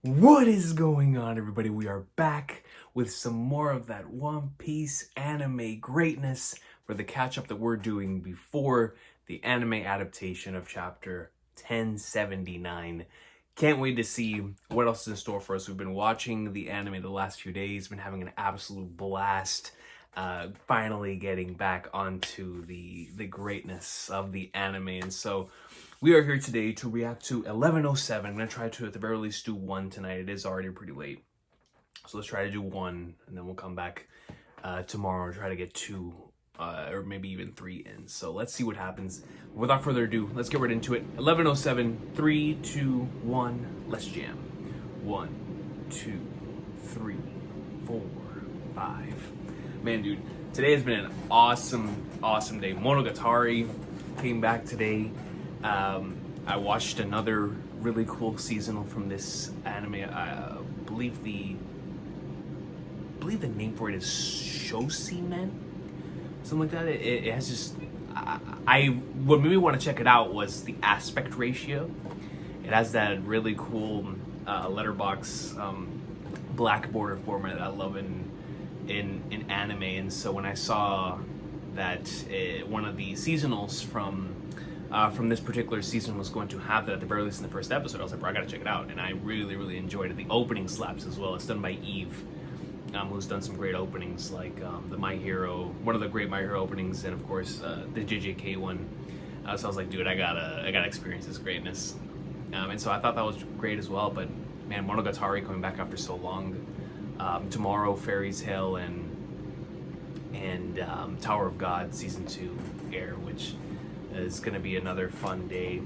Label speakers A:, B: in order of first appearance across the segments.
A: What is going on, everybody? We are back with some more of that One Piece anime greatness for the catch-up that we're doing before the anime adaptation of chapter 1079. Can't wait to see what else is in store for us. We've been watching the anime the last few days, been having an absolute blast. Finally getting back onto the greatness of the anime, and so we are here today to react to 1107. I'm going to try to, at the very least, do one tonight. It is already pretty late. So let's try to do one, and then we'll come back tomorrow and try to get two, or maybe even three in. So let's see what happens. Without further ado, let's get right into it. 1107, 3, 2, 1, let's jam. 1, 2, 3, 4, 5. Man, dude, today has been an awesome day. Monogatari came back today. I watched another really cool seasonal from this anime. I believe the name for it is Shoshi Men, something like that. It has just what made me want to check it out was the aspect ratio. It has that really cool letterbox black border format that I love in anime, and so when I saw that one of the seasonals from this particular season was going to have that at the very least in the first episode, I was like, bro, I gotta check it out. And I really enjoyed it. The opening slaps as well. It's done by Eve, who's done some great openings like the My Hero, one of the great My Hero openings, and of course the JJK one. So I was like, dude, I gotta experience this greatness. And so I thought that was great as well. But man, Monogatari coming back after so long. Tomorrow, Fairy Tale and Tower of God season 2 air, which is going to be another fun day.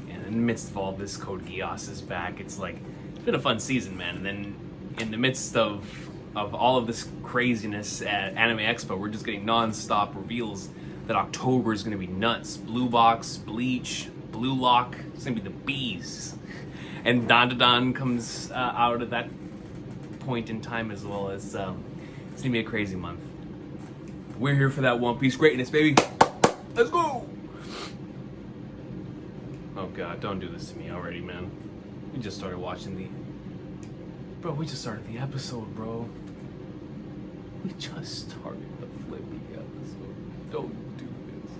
A: And in the midst of all this, Code Geass is back. It's been a fun season, man. And then in the midst of all of this craziness at Anime Expo, we're just getting non-stop reveals that October is going to be nuts. Blue Box, Bleach, Blue Lock, it's going to be the bees. And Dandadan comes out at that point in time as well. As it's going to be a crazy month. We're here for that One Piece greatness, baby. Let's go! Oh god, don't do this to me already, man. We just started watching we just started the episode, bro. We just started the flipping episode. Don't do this.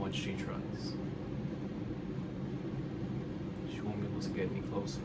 A: Much she tries, she won't be able to get any closer.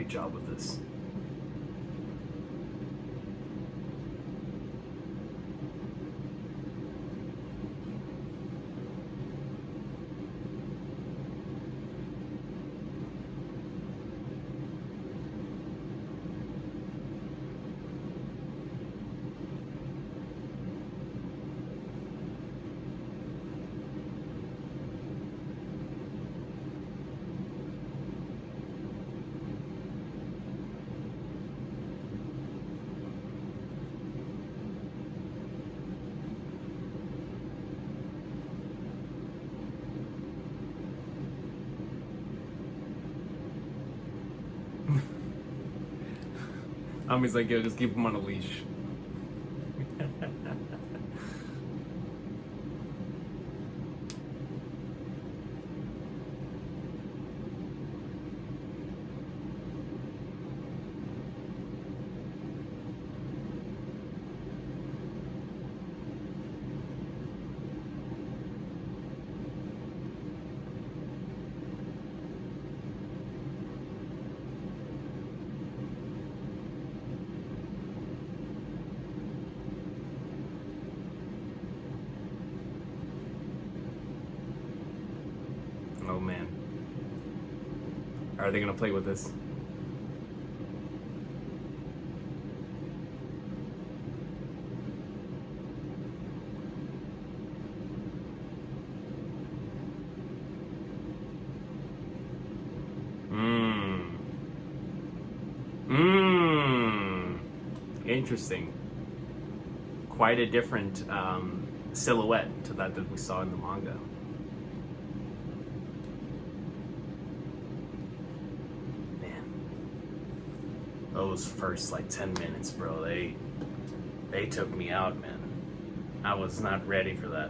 A: great job with this. He's like, yo, just keep him on a leash. Oh man. Are they gonna play with this? Interesting. Quite a different silhouette to that we saw in the manga. Those first like 10 minutes, bro, they took me out, man. I was not ready for that.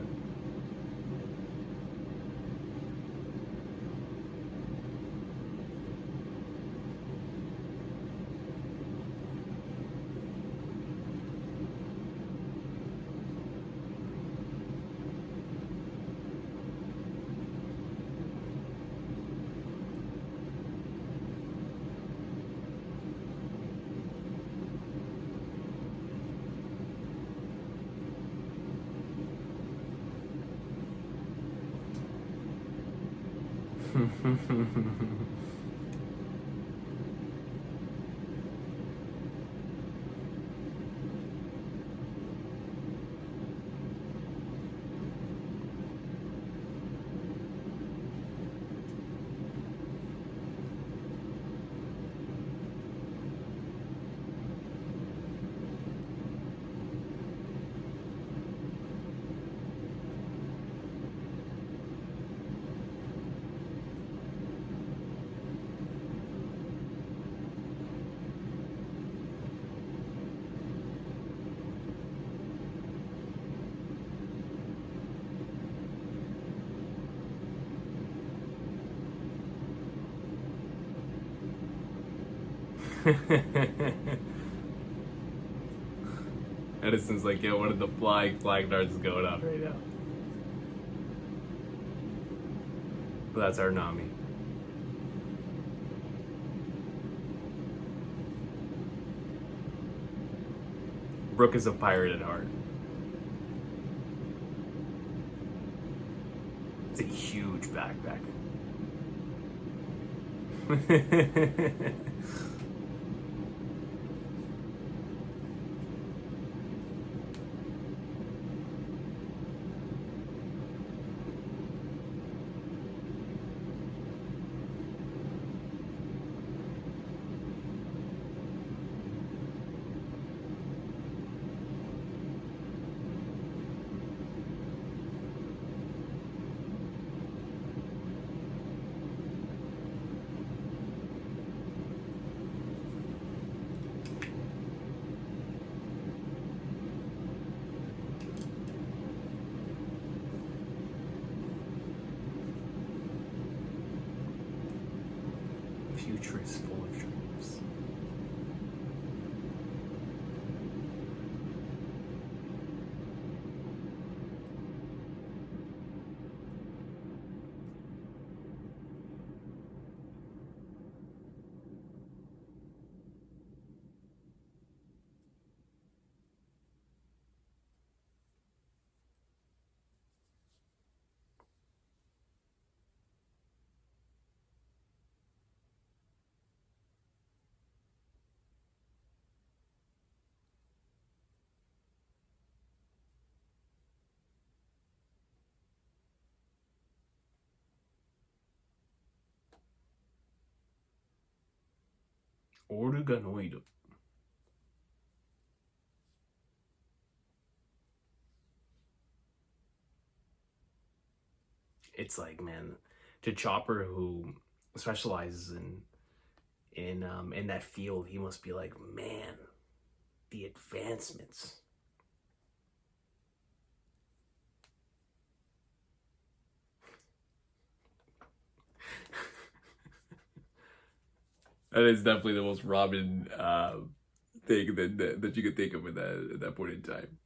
A: Edison's like, yo, what are the flag darts going on right now? But that's our Nami. Brooke is a pirate at heart. It's a huge backpack. Future is full of dreams. Organoid. It's like, man, to Chopper, who specializes in that field, he must be like, man, the advancements. That is definitely the most Robin thing that you could think of at that point in time.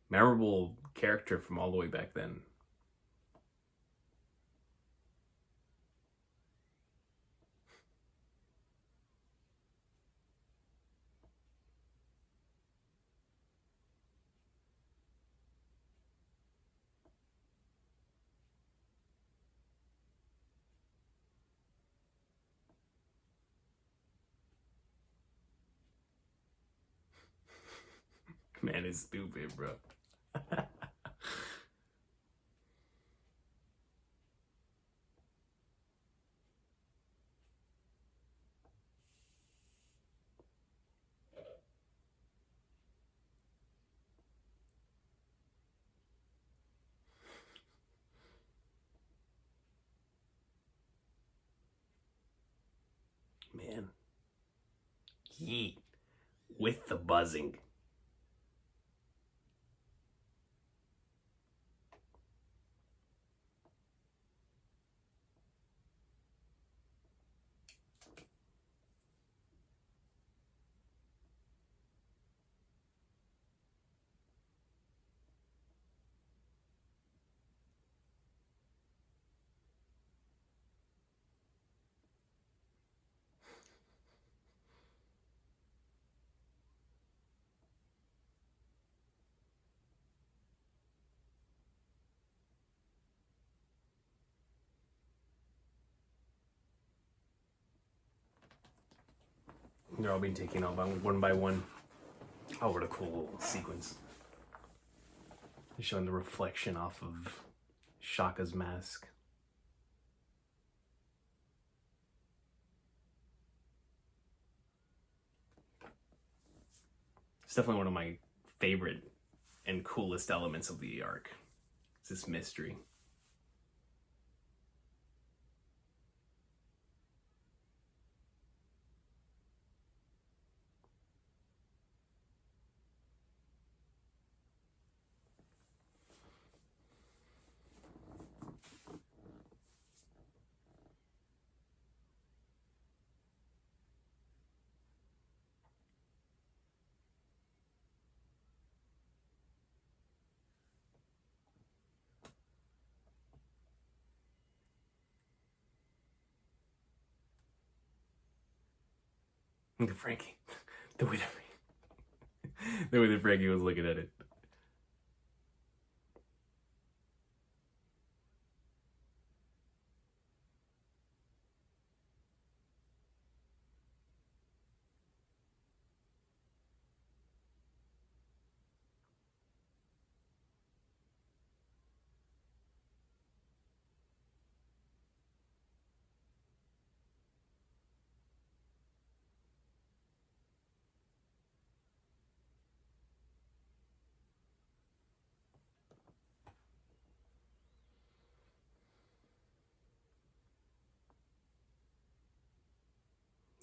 A: Memorable character from all the way back then. Man is stupid, bro. Man. Yeet. With the buzzing. They're all being taken out one by one. Oh, what a cool little sequence. They're showing the reflection off of Shaka's mask. It's definitely one of my favorite and coolest elements of the arc. It's this mystery. Look at Frankie. The way that Frankie was looking at it.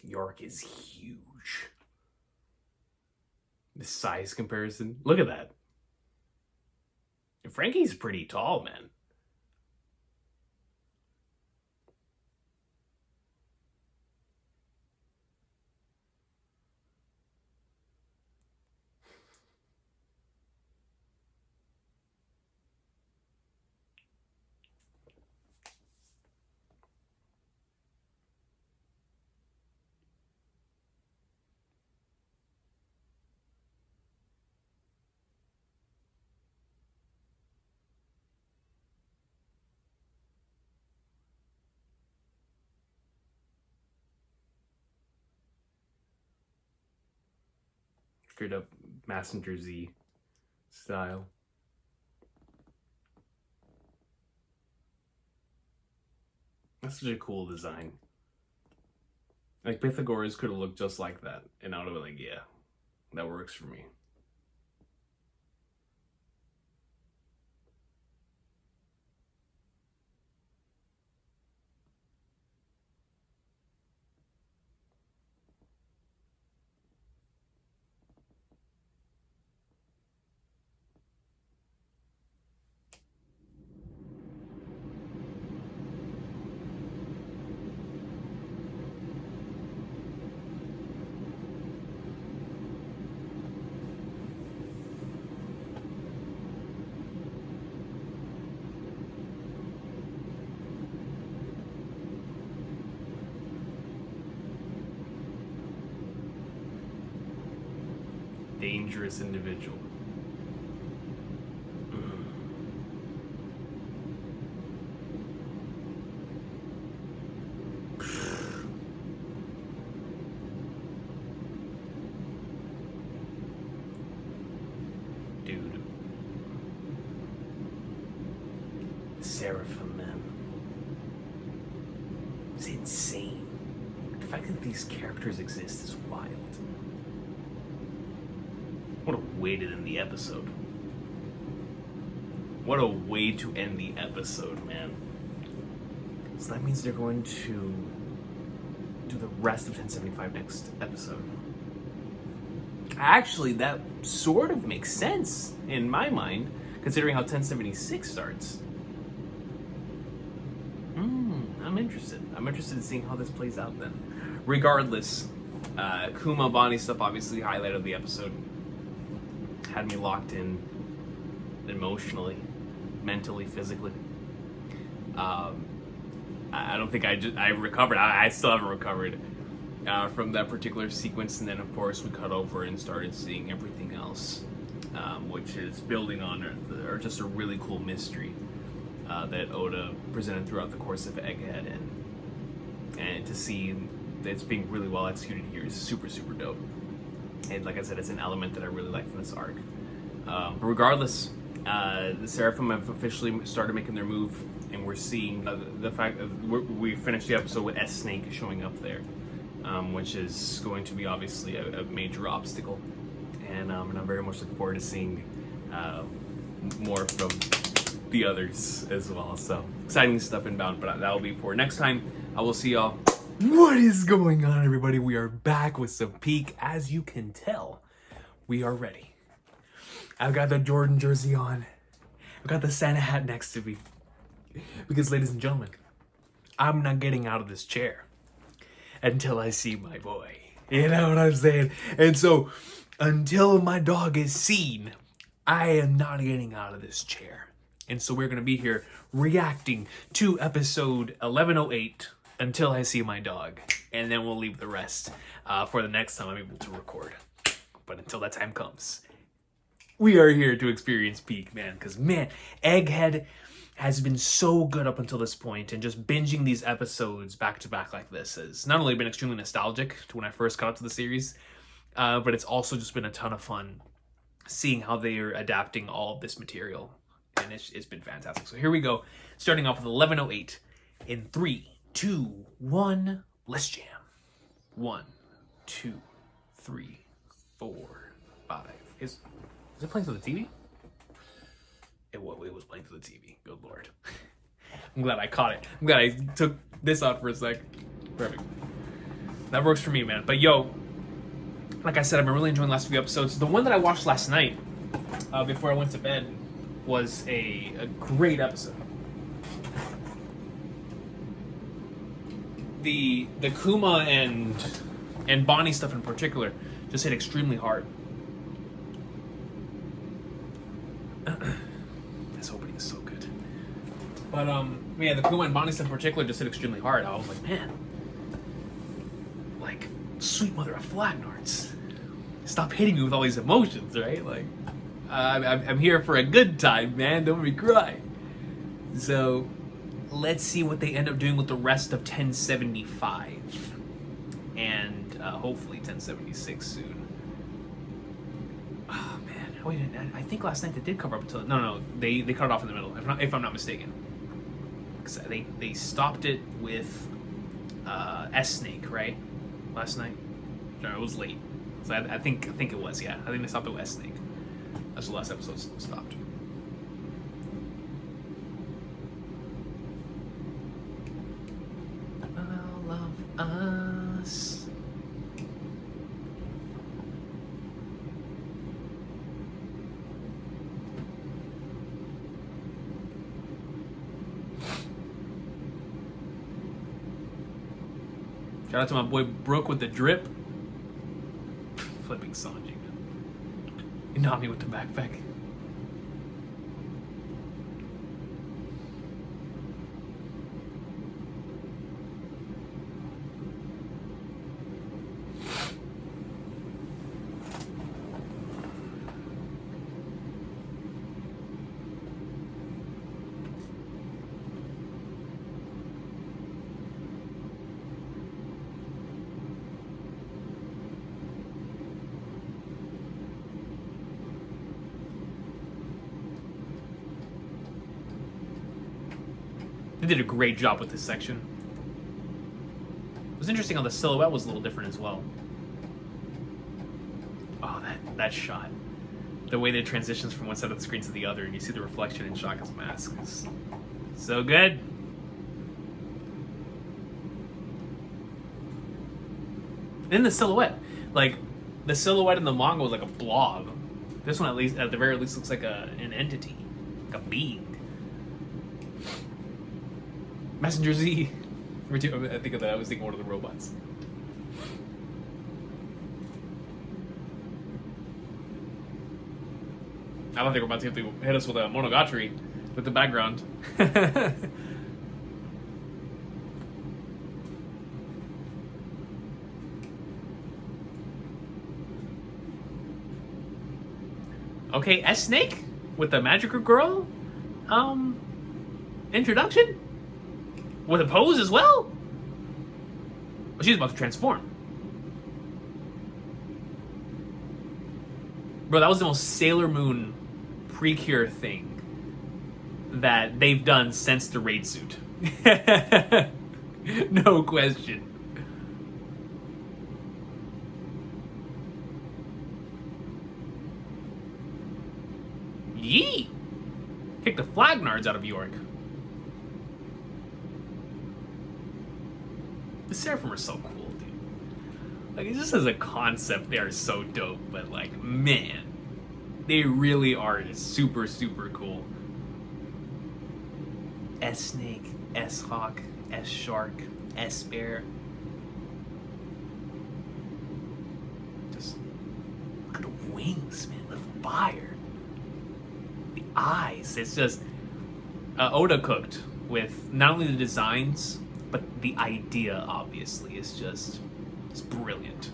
A: York is huge. The size comparison. Look at that. Frankie's pretty tall, man. Straight up Messenger Z style. That's such a cool design. Like, Pythagoras could have looked just like that, and I would have been like, yeah, that works for me. Dangerous individual. Dude. Seraphim, man. It's insane. The fact that these characters exist is wild. What a way to end the episode. What a way to end the episode, man. So that means they're going to do the rest of 1075 next episode. Actually, that sort of makes sense in my mind, considering how 1076 starts. I'm interested. I'm interested in seeing how this plays out then. Regardless, Kuma Bonnie stuff obviously highlighted the episode. Had me locked in emotionally, mentally, physically. I don't think I recovered. I still haven't recovered from that particular sequence. And then, of course, we cut over and started seeing everything else, which is building on or just a really cool mystery that Oda presented throughout the course of Egghead. And to see that it's being really well executed here is super, super dope. And like I said, it's an element that I really like from this arc. But regardless, the Seraphim have officially started making their move, and we're seeing the fact that we finished the episode with S-Snake showing up there, which is going to be obviously a major obstacle. And I'm very much looking forward to seeing more from the others as well. So exciting stuff inbound, but that will be for next time. I will see y'all. What is going on, everybody? We are back with some Peak. As you can tell, we are ready. I've got the Jordan jersey on. I've got the Santa hat next to me. Because, ladies and gentlemen, I'm not getting out of this chair until I see my boy. You know what I'm saying? And so, until my dog is seen, I am not getting out of this chair. And so we're going to be here reacting to episode 1108 until I see my dog, and then we'll leave the rest for the next time I'm able to record. But until that time comes, we are here to experience Peak, man. Because, man, Egghead has been so good up until this point, and just binging these episodes back to back like this has not only been extremely nostalgic to when I first got up to the series, but it's also just been a ton of fun seeing how they are adapting all of this material, and it's been fantastic. So here we go, starting off with 1108 in 3, 2, 1, let's jam. 1, 2, 3, 4, 5. Is it playing through the TV? It was playing through the TV. Good lord. I'm glad I caught it. I'm glad I took this out for a sec. Perfect. That works for me, man. But yo, like I said, I've been really enjoying the last few episodes. The one that I watched last night, before I went to bed, was a great episode. The Kuma and Bonnie stuff in particular just hit extremely hard. This opening is so good. But yeah, the Kuma and Bonnie stuff in particular just hit extremely hard. I was like, man, like, sweet mother of Flagnards, stop hitting me with all these emotions, right? Like, I'm here for a good time, man. Don't make me cry. So let's see what they end up doing with the rest of 1075, and hopefully 1076 soon. Oh man, wait, I think last night they did cover up until they cut it off in the middle, if I'm not mistaken. they stopped it with S-Snake, right? Last night? No, it was late. So I think it was, yeah. I think they stopped it with S-Snake. That's the last episode stopped. All of us. Shout out to my boy Brooke with the drip. Flipping Sanji. You knocked me with the backpack. They did a great job with this section. It was interesting how the silhouette was a little different as well. Oh, that shot. The way that it transitions from one side of the screen to the other and you see the reflection in Shaka's mask is so good. And the silhouette. Like, the silhouette in the manga was like a blob. This one, at least, at the very least, looks like an entity. Like a being. Messenger Z. I think of that. I was thinking one of the robots. I don't think we're about to have to hit us with a Monogatari with the background. Okay, S-Snake with the Magical Girl introduction? With a pose as well? Well, she's about to transform. Bro, that was the most Sailor Moon Precure thing that they've done since the raid suit. No question. Yeet! Kick the flagnards out of York. The Seraphim are so cool, dude. Like, just as a concept, they are so dope, but like, man, they really are super, super cool. S-Snake, S-Hawk, S-Shark, S-Bear. Just look at the wings, man, the fire. The eyes, it's just, Oda cooked with not only the designs, but the idea, obviously, is just, it's brilliant.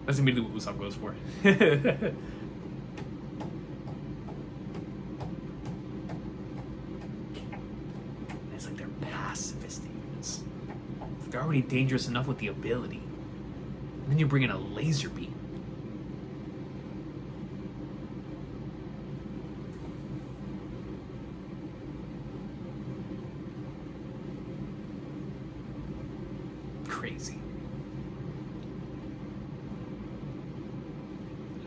A: That's immediately what Usopp goes for. It's like they're pacifist units. They're already dangerous enough with the ability. And then you bring in a laser beam. Crazy.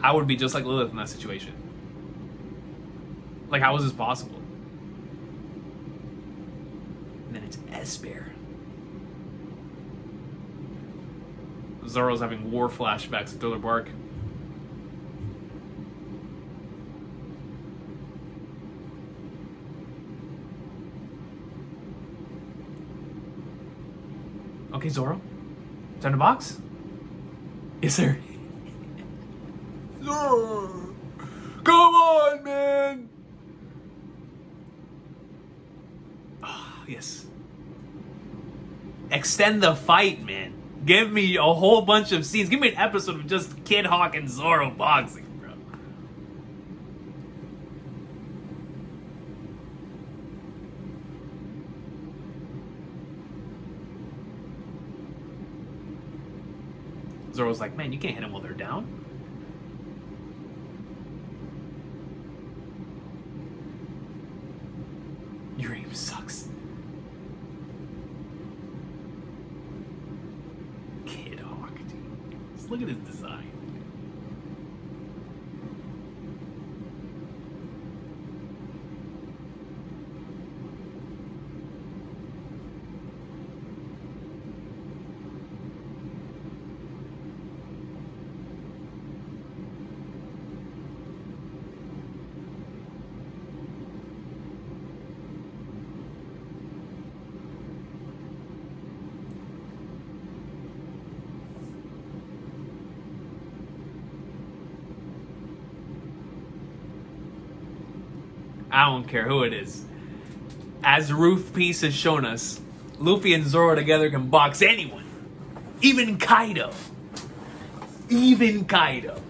A: I would be just like Lilith in that situation. Like, how is this possible? And then it's S-Bear. Zoro's having war flashbacks at Thriller Bark. Okay, Zoro. Time to box? Yes, sir. Zoro! Come on, man! Oh, yes. Extend the fight, man. Give me a whole bunch of scenes. Give me an episode of just Kid Hawk and Zoro boxing, bro. Zoro's like, man, you can't hit him while they're down. Your aim sucks. Kid Hawk, dude. Just look at his design. I don't care who it is. As Ruth Peace has shown us, Luffy and Zoro together can box anyone. Even Kaido. Even Kaido.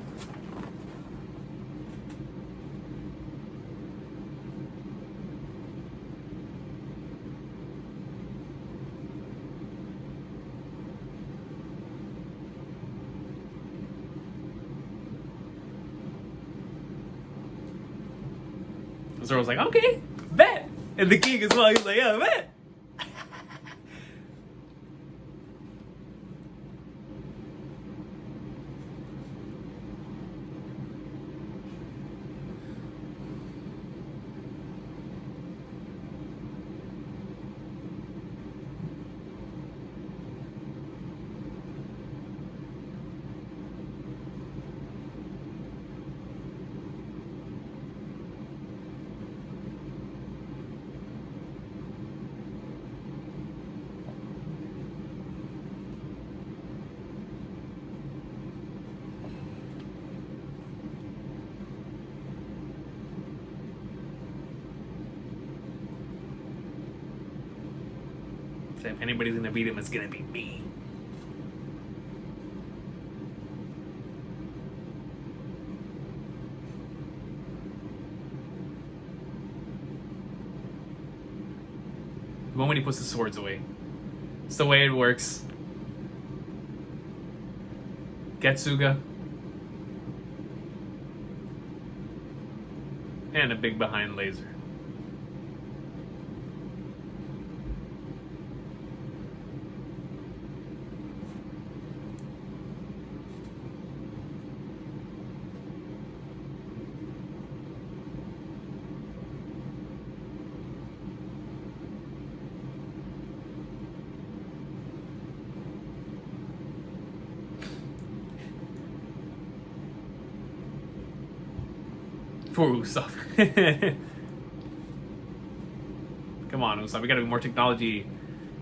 A: Zoro's like, okay, bet. And the king as well, he's like, yeah, bet. If anybody's gonna beat him, it's gonna be me. The moment he puts the swords away. It's the way it works. Getsuga. And a big behind laser. Poor Usopp. Come on, Usopp. We gotta be more technology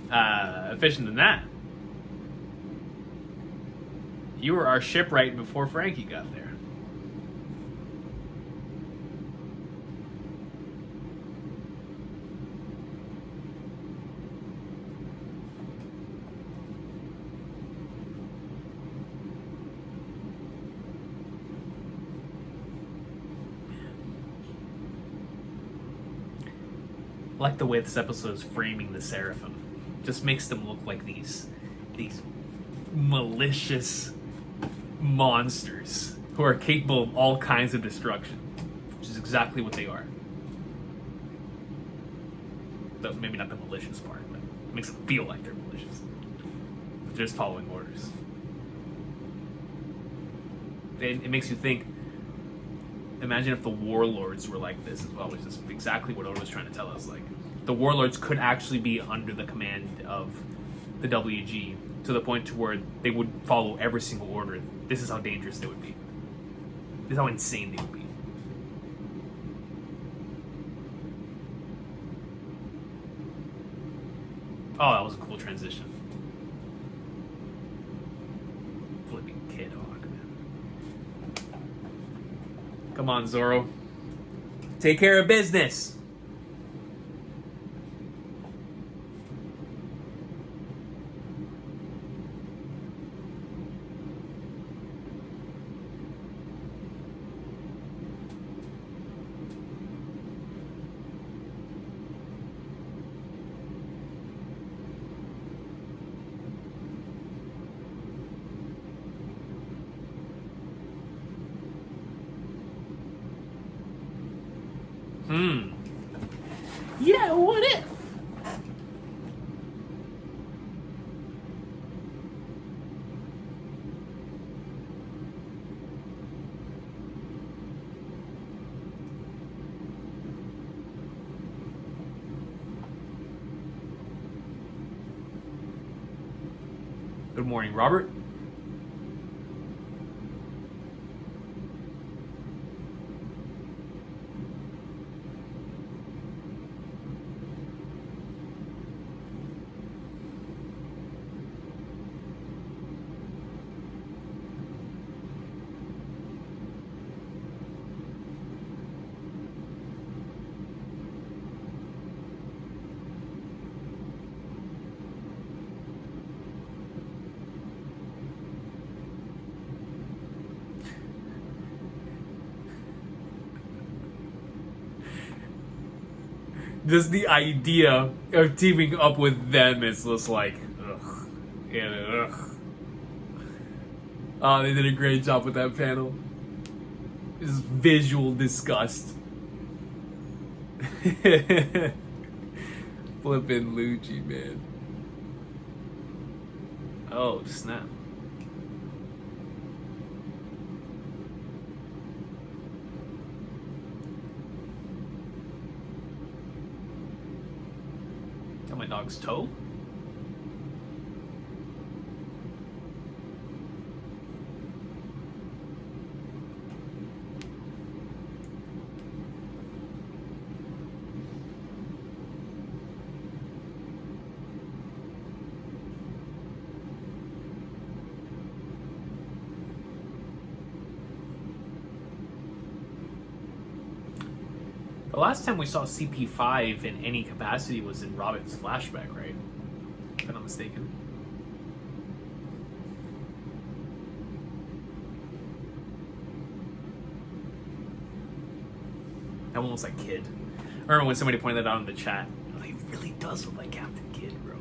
A: efficient than that. You were our shipwright before Frankie got there. I like the way this episode is framing the Seraphim. Just makes them look like these malicious monsters who are capable of all kinds of destruction, which is exactly what they are. Though maybe not the malicious part, but it makes them feel like they're malicious. But they're just following orders. It makes you think. Imagine if the warlords were like this as well, which is exactly what Oda was trying to tell us. Like, the warlords could actually be under the command of the WG to the point to where they would follow every single order. This is how dangerous they would be. This is how insane they would be. Oh, that was a cool transition. Flipping Kid Hawk, man. Come on, Zoro. Take care of business. Yeah, what if? Good morning, Robert. Just the idea of teaming up with them is just like, ugh. And, ugh. Oh, they did a great job with that panel. Just visual disgust. Flippin' Lucci, man. Oh, snap. Got my dog's toe? The last time we saw CP5 in any capacity was in Robin's flashback, right? If I'm not mistaken. That one was like Kid. I remember when somebody pointed that out in the chat. Like, he really does look like Captain Kidd, bro.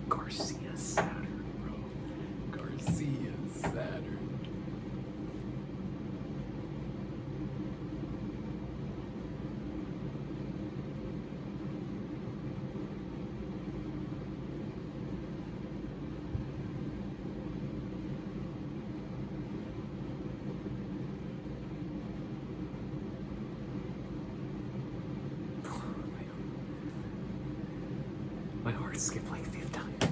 A: Garcia Saturn, bro. Garcia Saturn. My heart skipped like 5 times.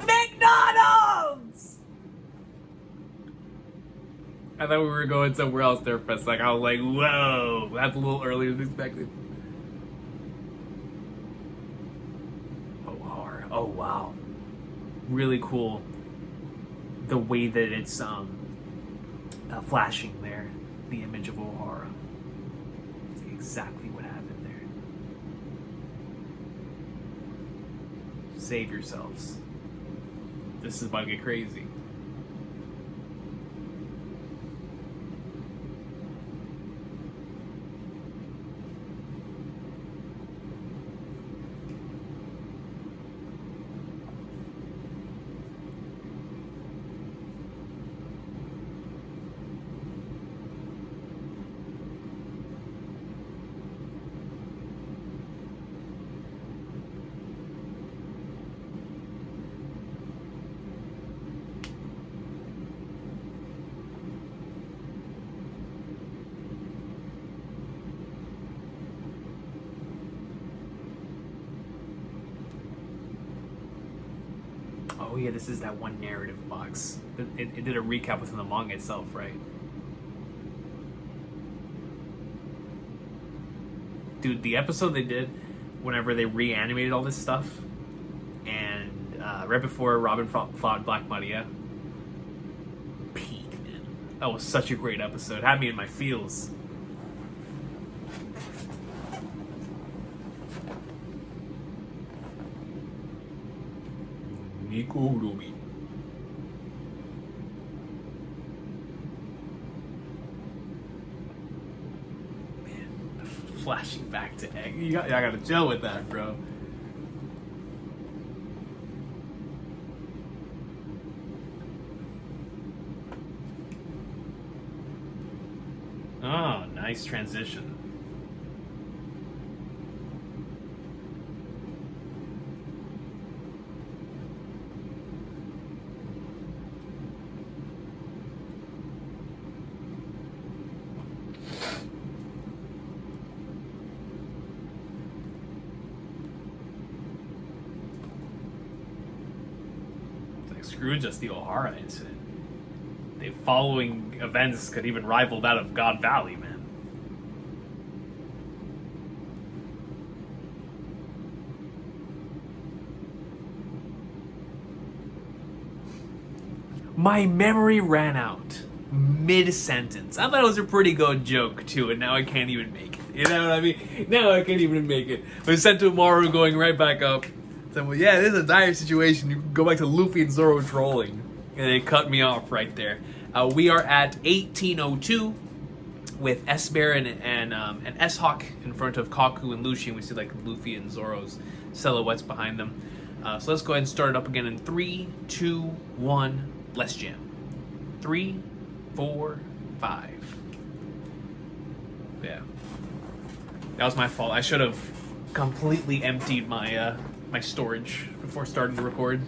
A: McDonald's! I thought we were going somewhere else there for a second. I was like, whoa, that's a little earlier than expected. O'Hara. Oh, wow. Really cool. The way that it's flashing there. The image of O'Hara. It's exactly what happened there. Save yourselves. This is about to get crazy. Oh yeah, this is that one narrative box. It did a recap within the manga itself, right? Dude, the episode they did whenever they reanimated all this stuff, and right before Robin fought Black Maria, peak, man. That was such a great episode. Had me in my feels. Nico Ruby. Flashing back to Egg. I gotta chill with that, bro. Oh, nice transition. Screw just the O'Hara incident. The following events could even rival that of God Valley, man. My memory ran out mid-sentence. I thought it was a pretty good joke, too, and now I can't even make it. You know what I mean? Now I can't even make it. I sent to Maru going right back up. Well, yeah, this is a dire situation. You can go back to Luffy and Zoro trolling. And they cut me off right there. We are at 1802 with S-Bear and S-Hawk in front of Kaku and Lucian. We see like Luffy and Zoro's silhouettes behind them. So let's go ahead and start it up again in 3, 2, 1. Let's jam. 3, 4, 5. Yeah. That was my fault. I should have completely emptied my my storage before starting to record.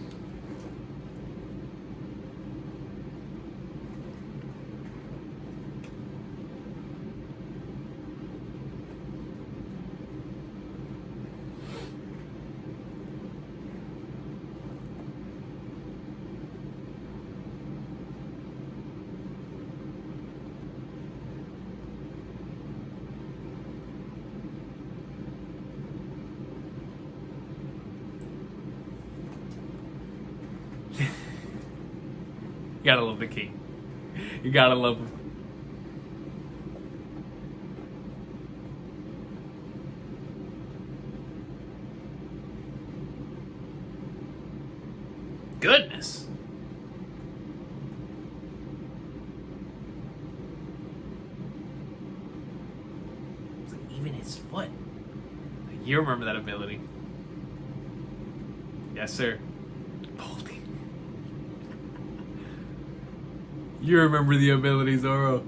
A: You gotta love the king. You gotta love him. Goodness. It's like even his foot. You remember that ability. Yes, sir. Baldy. You remember the ability, Zoro.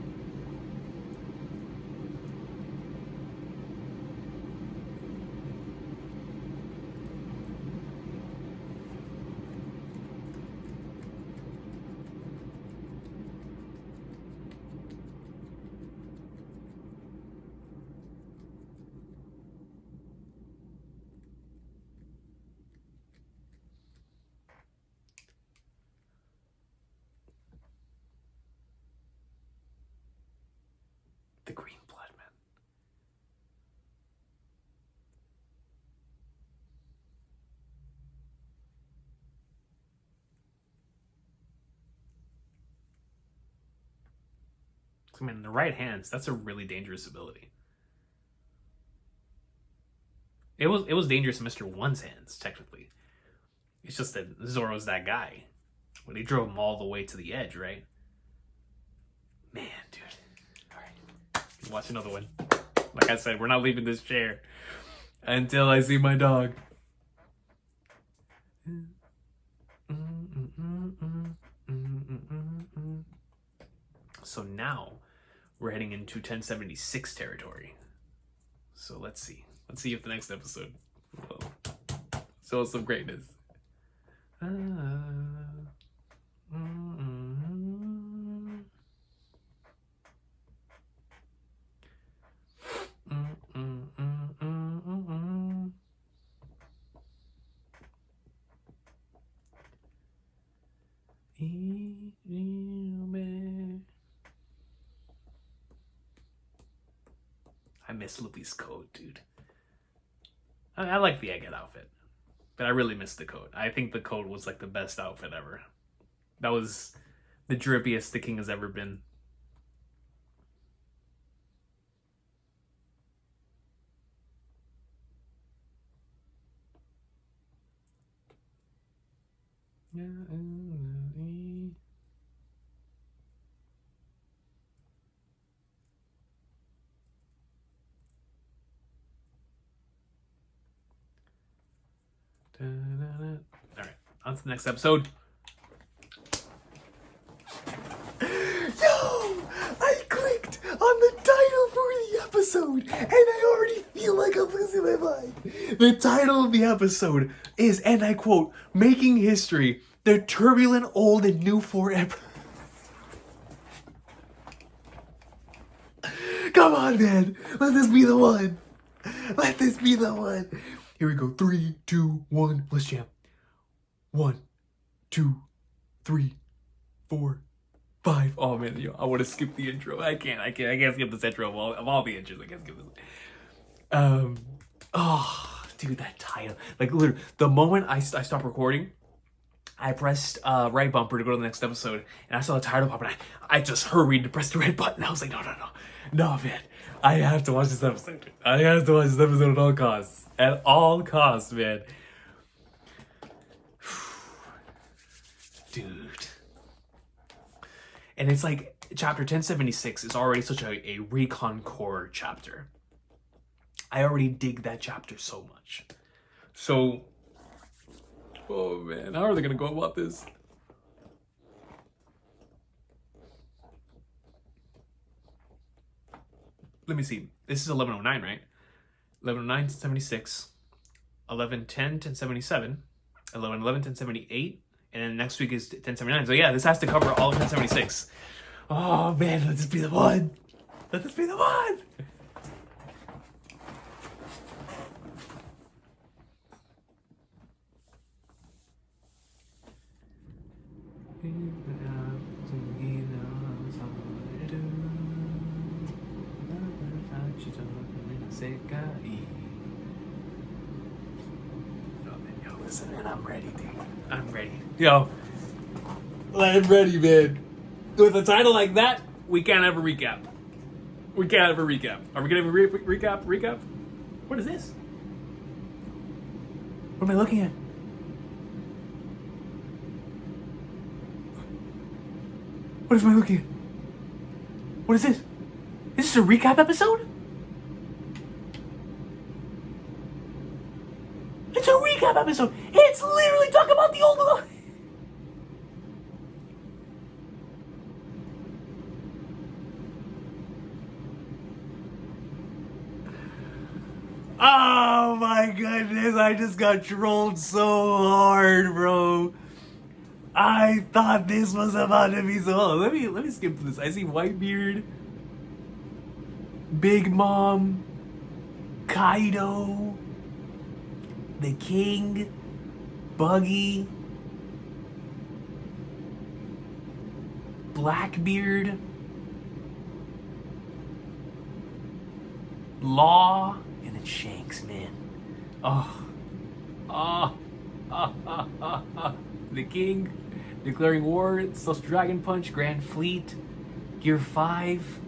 A: The green blood, man. I mean, in the right hands, that's a really dangerous ability. It was dangerous in Mr. One's hands, technically. It's just that Zoro's that guy. When he drove him all the way to the edge, right? Man, dude. Alright. Watch another one. Like I said, we're not leaving this chair until I see my dog. So now we're heading into 1076 territory. So let's see. Let's see if the next episode will show us some greatness. I miss Luffy's code, dude. I like the Egghead outfit, but I really missed the coat. I think the coat was like the best outfit ever. That was the drippiest the king has ever been. All right, on to the next episode. Yo, I clicked on the title for the episode, and I already feel like I'm losing my mind. The title of the episode is, and I quote, "Making History: The Turbulent Old and New Forever." Come on, man. Let this be the one. Let this be the one. Here we go. 3, 2, 1. Let's jam. 1, 2, 3, 4, 5. Oh man, yo, I want to skip the intro. I can't skip this intro of all the intros. I can't skip this. Oh, dude, that title. Like, literally, the moment I stopped recording, I pressed right bumper to go to the next episode, and I saw the title pop, and I just hurried to press the red button. I was like, no, man. I have to watch this episode. I have to watch this episode at all costs. At all costs, man. Dude. And it's like, chapter 1076 is already such a Recon core chapter. I already dig that chapter so much. So, oh man, how are they gonna go about this? Let me see. This is 1109, right? 1109 to 76, 1110 to 77, 1111 to 78, and then next week is 1079. So yeah, this has to cover all of 1076. Oh man, let this be the one. Let this be the one. Listen, man, I'm ready, dude. I'm ready. Yo, I'm ready, man. With a title like that, we can't have a recap. We can't have a recap. Are we gonna have a recap? Recap? What is this? What am I looking at? What am I looking at? What is this? Is this a recap episode? It's a recap episode. It's literally talking about the old one. Oh my goodness, I just got trolled so hard, bro. I thought this was about to be so. Let me skip this. I see Whitebeard, Big Mom, Kaido, the King, Buggy, Blackbeard, Law, and then Shanks, man. The King declaring war, Social Dragon Punch, Grand Fleet, Gear 5.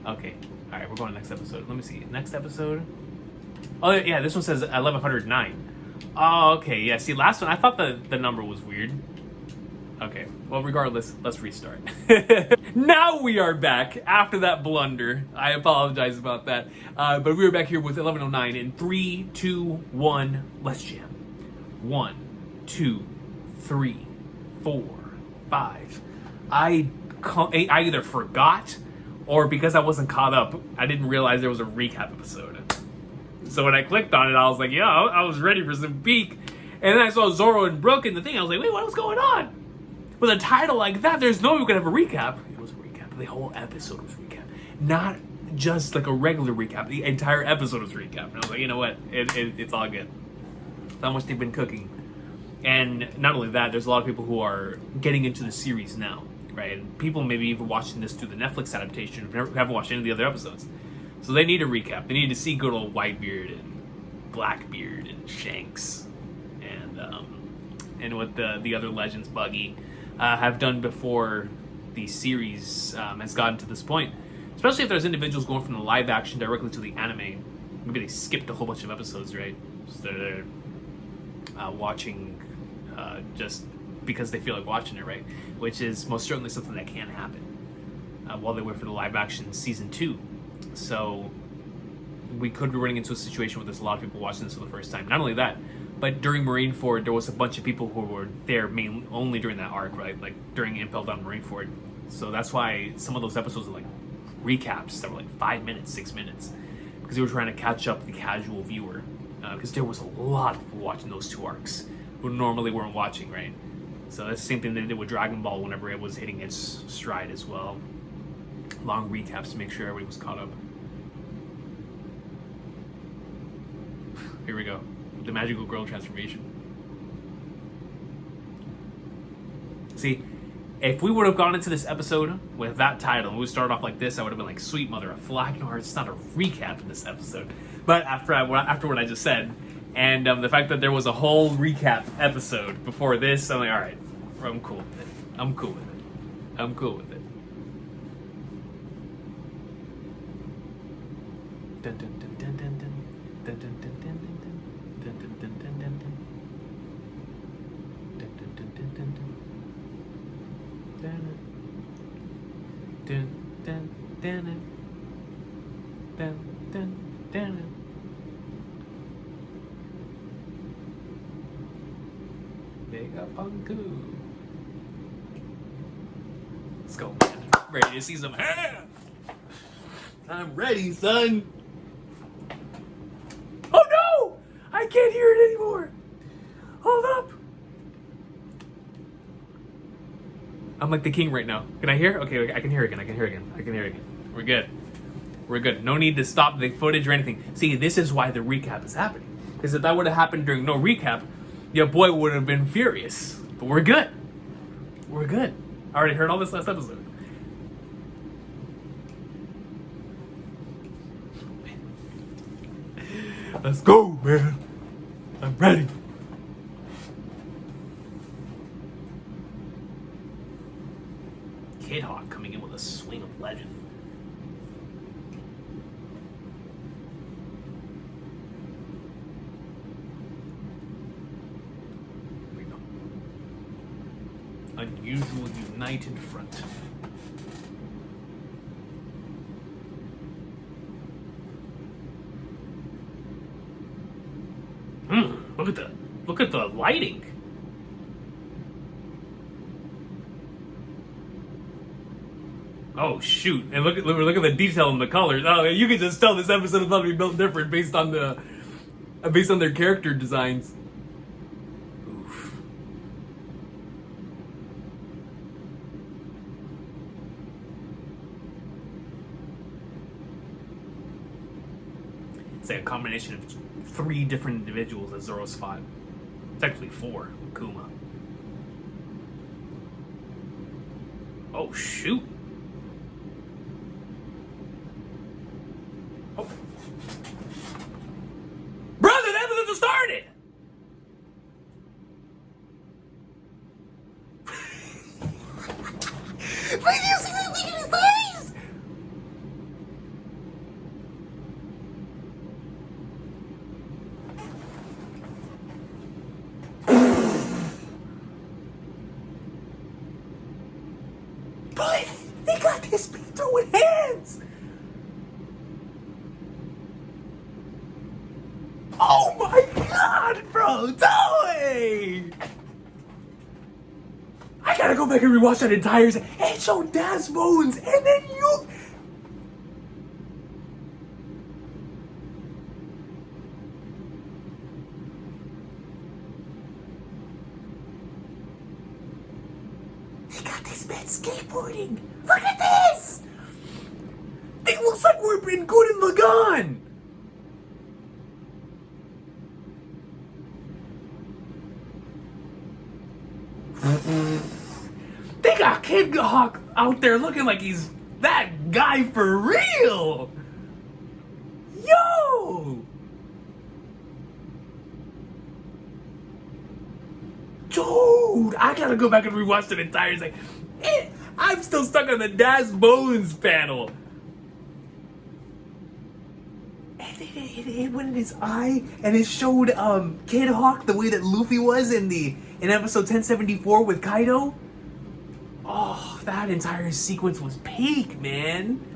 A: Okay, alright, we're going to the next episode. Let me see. Next episode. Oh, yeah, this one says 1109. Oh, okay, yeah. See, last one, I thought the number was weird. Okay, well, regardless, let's restart. Now we are back after that blunder. I apologize about that. But we are back here with 1109 in 3, 2, 1, let's jam. 1, 2, 3, 4, 5. I either forgot or because I wasn't caught up, I didn't realize there was a recap episode. So when I clicked on it, I was like, yo, I was ready for some peek. And then I saw Zoro and Brooke in the thing. I was like, wait, what was going on? With a title like that, there's no way we could have a recap. It was a recap. The whole episode was a recap. Not just like a regular recap. The entire episode was a recap. And I was like, you know what? It's all good. That's how much they've been cooking. And not only that, there's a lot of people who are getting into the series now, right? And people maybe even watching this through the Netflix adaptation who haven't watched any of the other episodes. So they need a recap. They need to see good old Whitebeard and Blackbeard and Shanks and what the other legends, Buggy, have done before the series has gotten to this point. Especially if there's individuals going from the live action directly to the anime. Maybe they skipped a whole bunch of episodes, right? So they're watching just because they feel like watching it, right? Which is most certainly something that can happen while they wait for the live action season 2. So we could be running into a situation where there's a lot of people watching this for the first time. Not only that, but during Marineford, there was a bunch of people who were there mainly only during that arc, right? Like during Impel Down Marineford. So that's why some of those episodes are like recaps that were like 5 minutes, 6 minutes, because they were trying to catch up the casual viewer. Because there was a lot of people watching those 2 arcs who normally weren't watching, right? So that's the same thing they did with Dragon Ball whenever it was hitting its stride as well. Long recaps to make sure everybody was caught up. Here we go. The magical girl transformation. See, if we would have gone into this episode with that title and we started off like this, I would have been like, sweet mother of flag. No, it's not a recap in this episode. But after what I just said, and the fact that there was a whole recap episode before this, I'm like, all right, I'm cool with it. I'm cool with it. I'm cool with it. Dun, dun, dun, dun, dun, dun. Dun, dun, dun, dun, dun, dun. Dun, dun, dun, dun, dun, dun. Dun, dun, dun, dun, dun, dun. Dun, dun, dun, dun. Dun, dun, dun, dun. Mega Bunku. Let's go, man. I'm ready to see some hair. I'm ready, son. Oh no! I can't hear it anymore. Hold up. I'm like the king right now. Can I hear? Okay, I can hear again. I can hear again. We're good. We're good. No need to stop the footage or anything. See, this is why the recap is happening. Because if that would have happened during no recap, your boy would have been furious. But we're good. We're good. I already heard all this last episode. Let's go, man. I'm ready. Kid Hawk coming in with a swing of legend. Here we go. Unusual united front. Look at the lighting. Oh shoot! And look at the detail in the colors. Oh, you can just tell this episode is probably built different based on their character designs. Oof. It's like a combination of 3 different individuals that Zoro's fought. It's actually 4. Kuma. Oh shoot! Oh. Brother, that episode just started! Wait, do you see that look in his eyes? But they got this beat throwing hands! Oh my god, bro! No way! I gotta go back and rewatch that entire season. It showed Dad's bones, and then you. He got this man skateboarding. Look at this! It looks like we're in Gurren Lagann. They got Kid Hawk out there looking like he's that guy for real. Yo! Dude, I gotta go back and rewatch the entire thing. I'm still stuck on the Das Bones panel. And it went in his eye, and it showed Kid Hawk the way that Luffy was in episode 1074 with Kaido. Oh, that entire sequence was peak, man.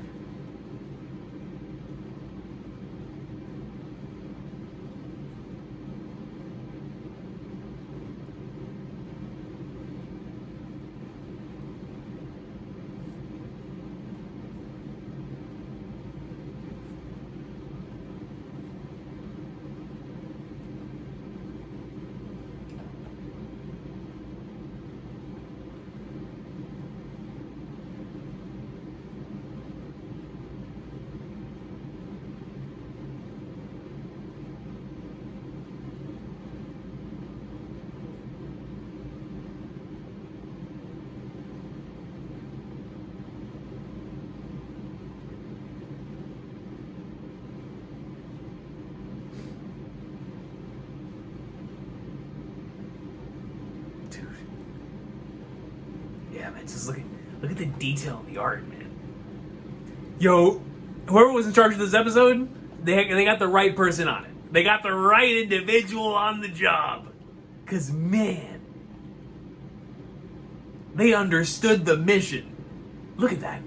A: Yeah, man, just look at the detail in the art, man. Yo, whoever was in charge of this episode, they got the right person on it. They got the right individual on the job. Cause man, they understood the mission. Look at that.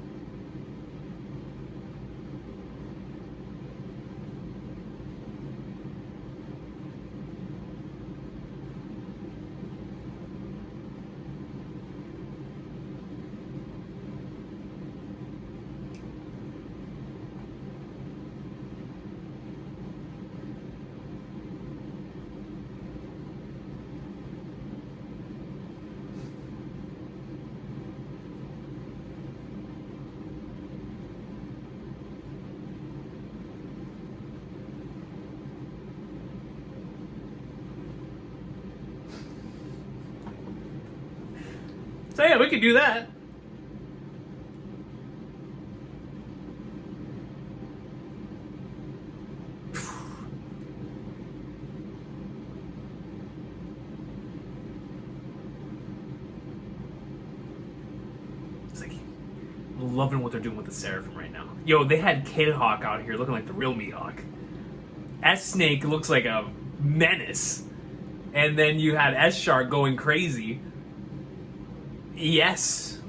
A: So yeah, we could do that. It's like, I'm loving what they're doing with the Seraphim right now. Yo, they had Kid Hawk out here looking like the real Mihawk. S-Snake looks like a menace. And then you had S-Shark going crazy. Yes.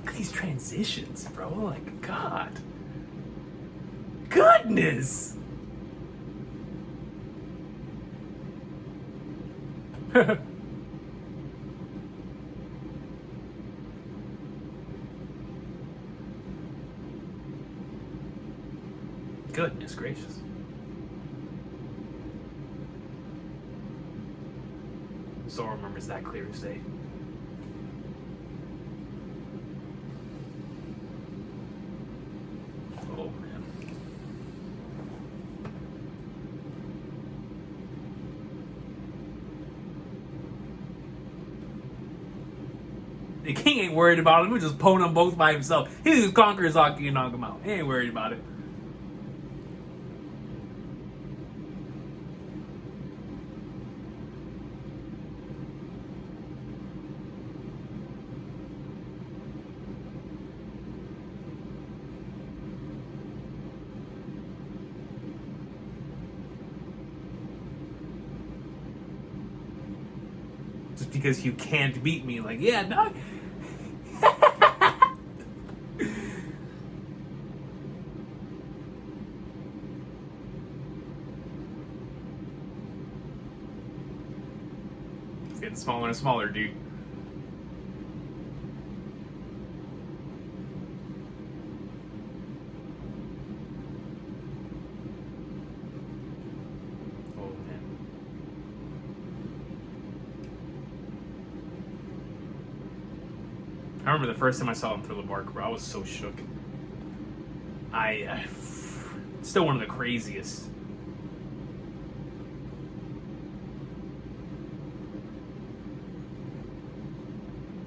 A: Look at these transitions, bro. Like, God. Goodness. Goodness gracious. Zoro remembers that clear as day. Oh, man. The king ain't worried about him. He'll just pwn them both by himself. He'll just conquer his Aki and knock him out. He ain't worried about it. Just because you can't beat me, like, yeah, no. It's getting smaller and smaller, dude. I remember the first time I saw him through the bark, bro. I was so shook. I still one of the craziest.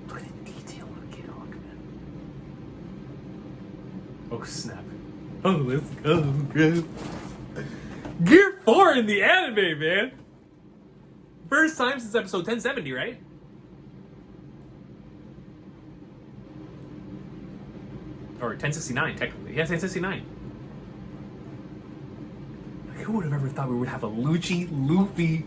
A: Look at the detail on Kid Hawk, man. Oh snap! Oh, let's go, bro. Gear 4 in the anime, man. First time since episode 1070, right? Or 1069, technically. Yeah, 1069. Like, who would have ever thought we would have a Luffy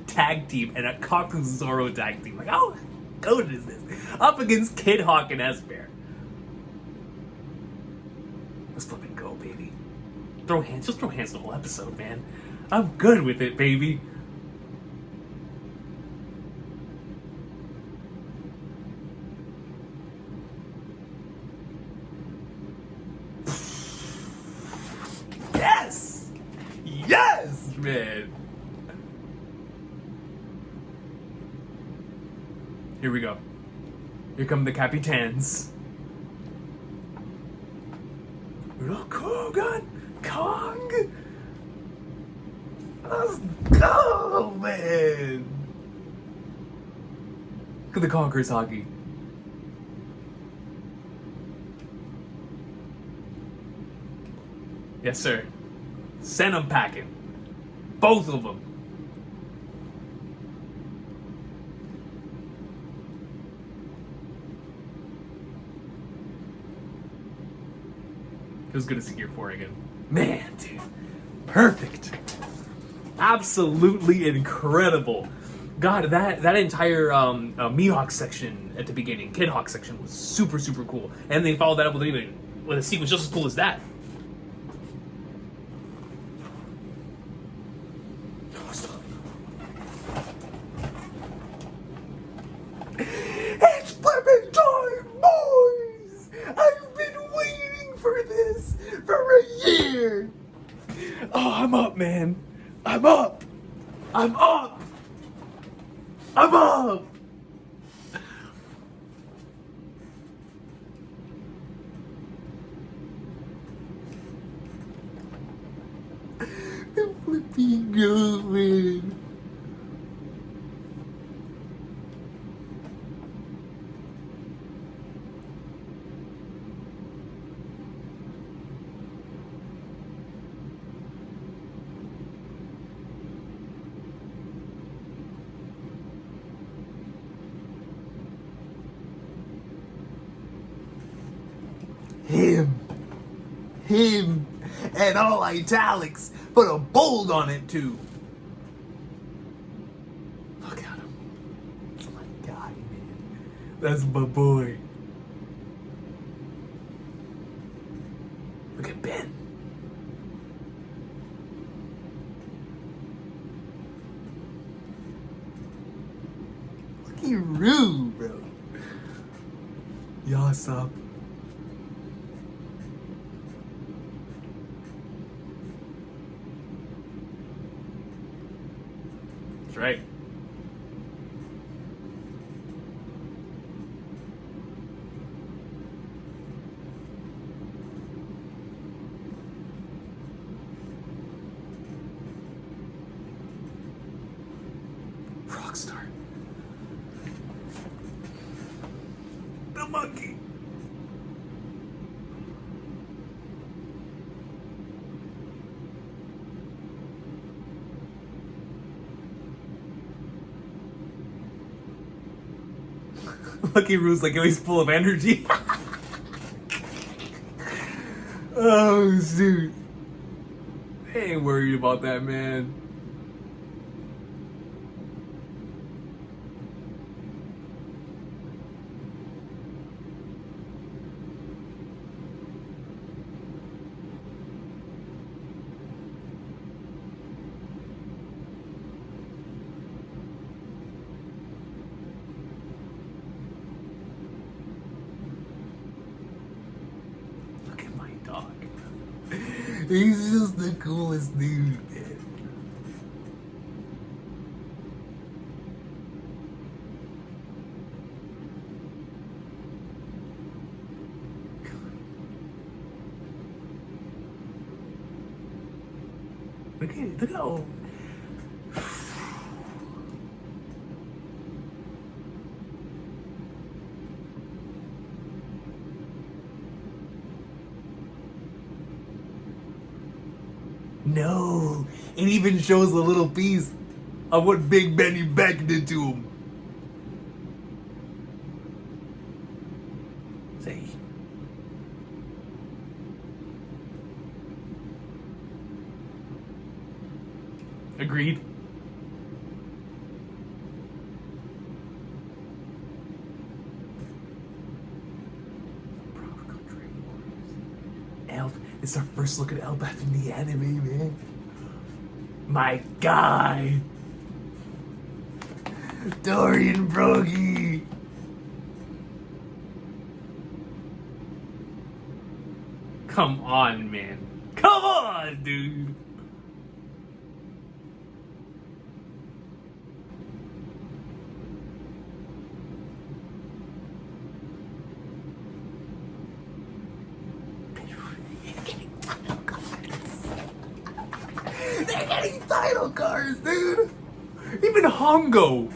A: tag team and a Kaku Zoro tag team? Like, how good is this? Up against Kid Hawk and S-Bear. Let's flip and go, baby. Throw hands. Just throw hands the whole episode, man. I'm good with it, baby. Yes! Yes, man. Here we go. Here come the Capitans. Kogan! Kong! Let's go, man! Look at the Conquerors hockey. Yes, sir. Send them packing. Both of them. It was good to see Gear 4 again. Man, dude. Perfect. Absolutely incredible. God, that entire Mihawk section at the beginning, Kid Hawk section, was super, super cool. And they followed that up with a sequence just as cool as that. It's flipping time, boys! I've been waiting for this for a year! Oh, I'm up, man. I'm up! I'm up! I'm up! I'm flipping going. Him, and all italics, put a bold on it too. Look at him. That's my guy, man. That's my boy. Look at Ben. Look at Rue, bro. Yas up. Right. Rockstar. The monkey. Lucky Rue's like always full of energy. Oh, dude. I ain't worried about that, man. Dog. He's just the coolest dude, man. Look how. No, it even shows a little piece. on what Big Benny beckoned to him. Say. Agreed. It's our first look at Elbaf in the anime, man. My guy, Dorian Brogy. Come on, man. Come on, dude. They're getting title cards, dude. Even Hongo,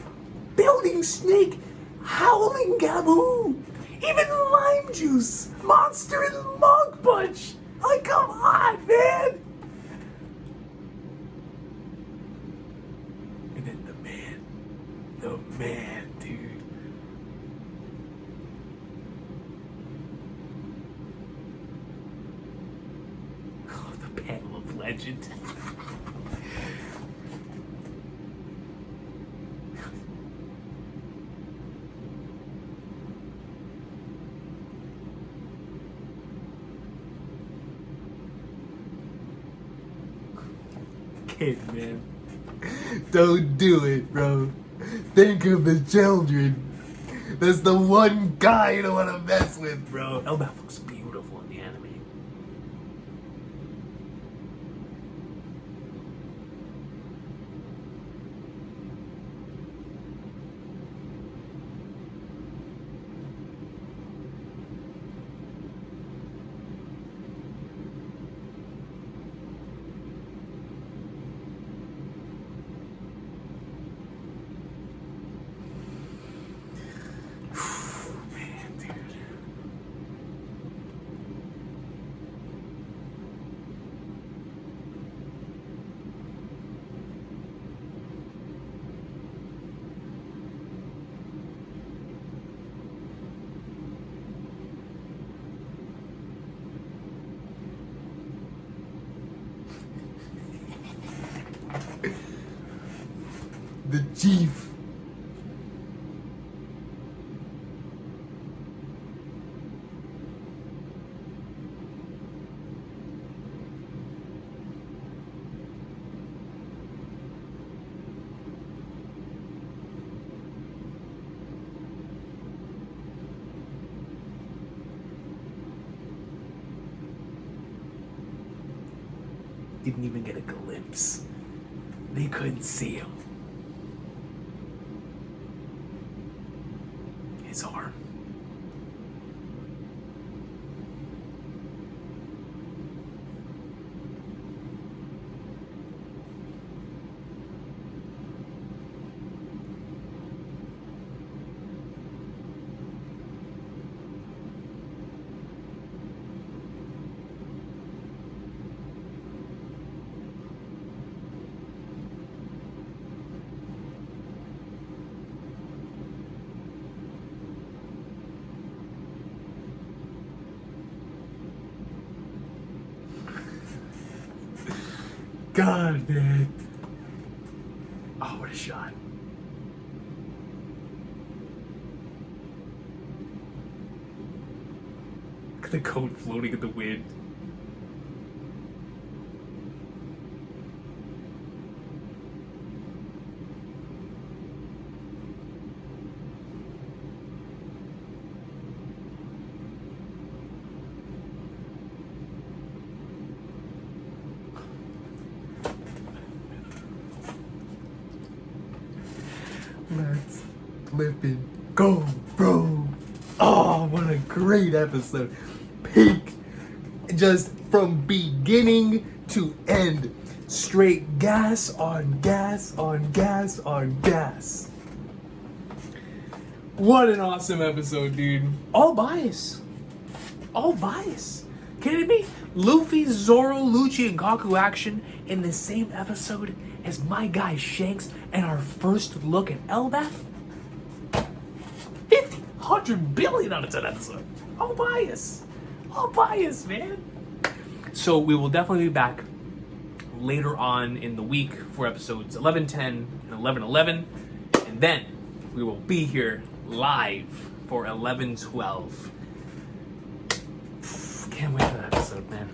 A: Building Snake, Howling Gaboo, even Lime Juice, Monster and Monk Punch. Like, come on, man. And then the man, dude. Oh, the panel of legend. Kid, man. Don't do it, bro. Think of the children. That's the one guy you don't want to mess with, bro. Elbaf looks beautiful in the anime. Man, dude. The chief. Didn't even get a glimpse. They couldn't see him. His arm. God, man. Oh, what a shot. Look at the coat floating in the wind. Let's flippin' go, bro. Oh, what a great episode. Peak. Just from beginning to end. Straight gas on gas on gas on gas. What an awesome episode, dude. All bias. All bias. Kidding me? Luffy, Zoro, Lucci, and Gaku action in the same episode as my guy Shanks and our first look at Elbaf? 50, 100 billion on its own episode. All bias. All bias, man. So we will definitely be back later on in the week for episodes 11:10 and 11:11. And then we will be here live for 11:12. Can't wait for that episode, man.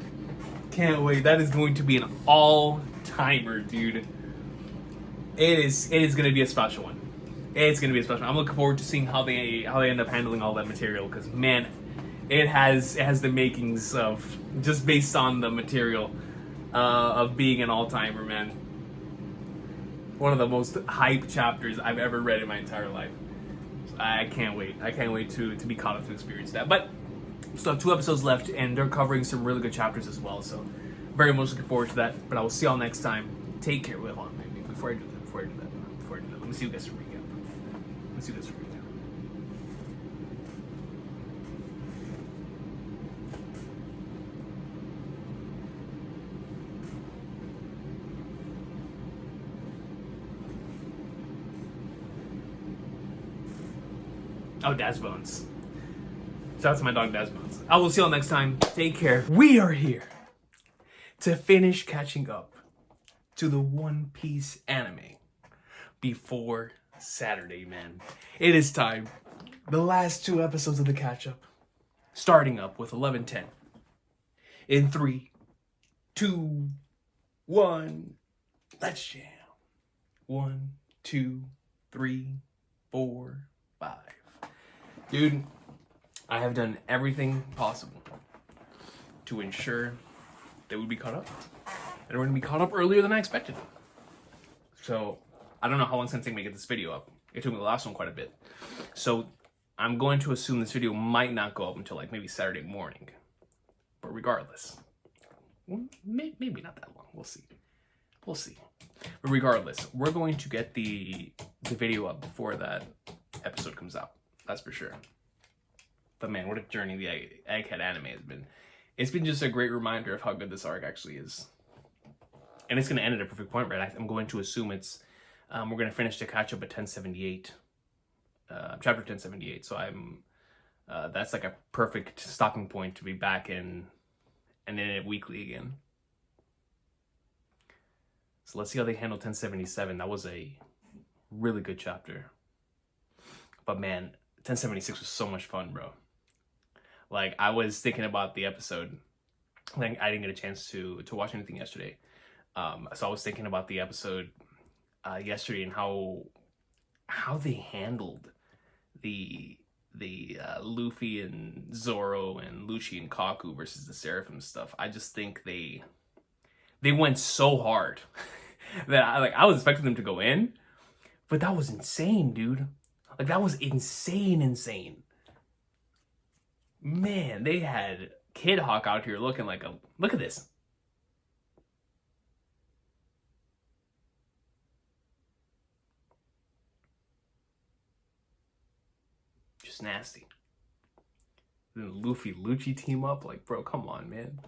A: Can't wait. That is going to be an all-timer, dude. It is going to be a special one. It's going to be a special one. I'm looking forward to seeing how they end up handling all that material, because man, it has the makings of, just based on the material, of being an all-timer, man. One of the most hype chapters I've ever read in my entire life. I can't wait. I can't wait to be caught up to experience that. But we still have 2 episodes left, and they're covering some really good chapters as well. So very much looking forward to that. But I will see y'all next time. Take care. Wait, hold on, maybe before I do that, let me see you guys to recap. Oh, Daz Bones. Shout out to my dog Daz Bones. I will see y'all next time. Take care. We are here to finish catching up to the One Piece anime before Saturday, man. It is time. The last 2 episodes of the catch-up. Starting up with 11:10. In 3, 2, 1. Let's jam. 1, 2, 3, 4, 5. Dude, I have done everything possible to ensure that we'd be caught up. And we're going to be caught up earlier than I expected. So, I don't know how long it's going to take me to get this video up. It took me the last one quite a bit. So, I'm going to assume this video might not go up until like maybe Saturday morning. But regardless, maybe not that long. We'll see. But regardless, we're going to get the video up before that episode comes out. That's for sure. But man, what a journey the Egghead anime has been. It's been just a great reminder of how good this arc actually is. And it's going to end at a perfect point, right? I'm going to assume it's... we're going to finish the catch-up at 1078. Chapter 1078. So that's like a perfect stopping point to be back in it weekly again. So let's see how they handle 1077. That was a really good chapter. But man, 1076 was so much fun, bro. Like, I was thinking about the episode. Like, I didn't get a chance to watch anything yesterday. So I was thinking about the episode yesterday and how they handled the Luffy and Zoro and Lucci and Kaku versus the Seraphim stuff. I just think they went so hard that I was expecting them to go in, but that was insane, dude. Like, that was insane. Man, they had Kid Hawk out here looking like look at this. Just nasty. Then Luffy Lucci team up, like, bro, come on, man.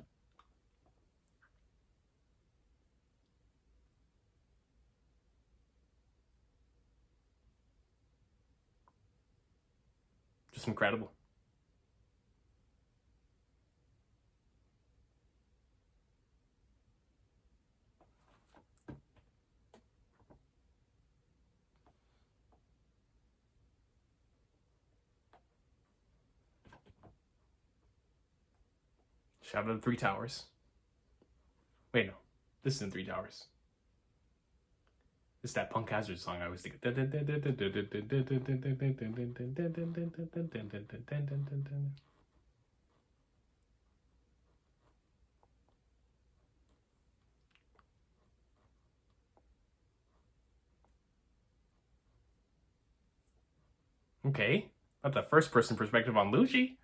A: Just incredible. Shout out to 3 Towers. Wait, no. This isn't 3 Towers. It's that Punk Hazard song I always think. Okay. That's a first person perspective on Lucci.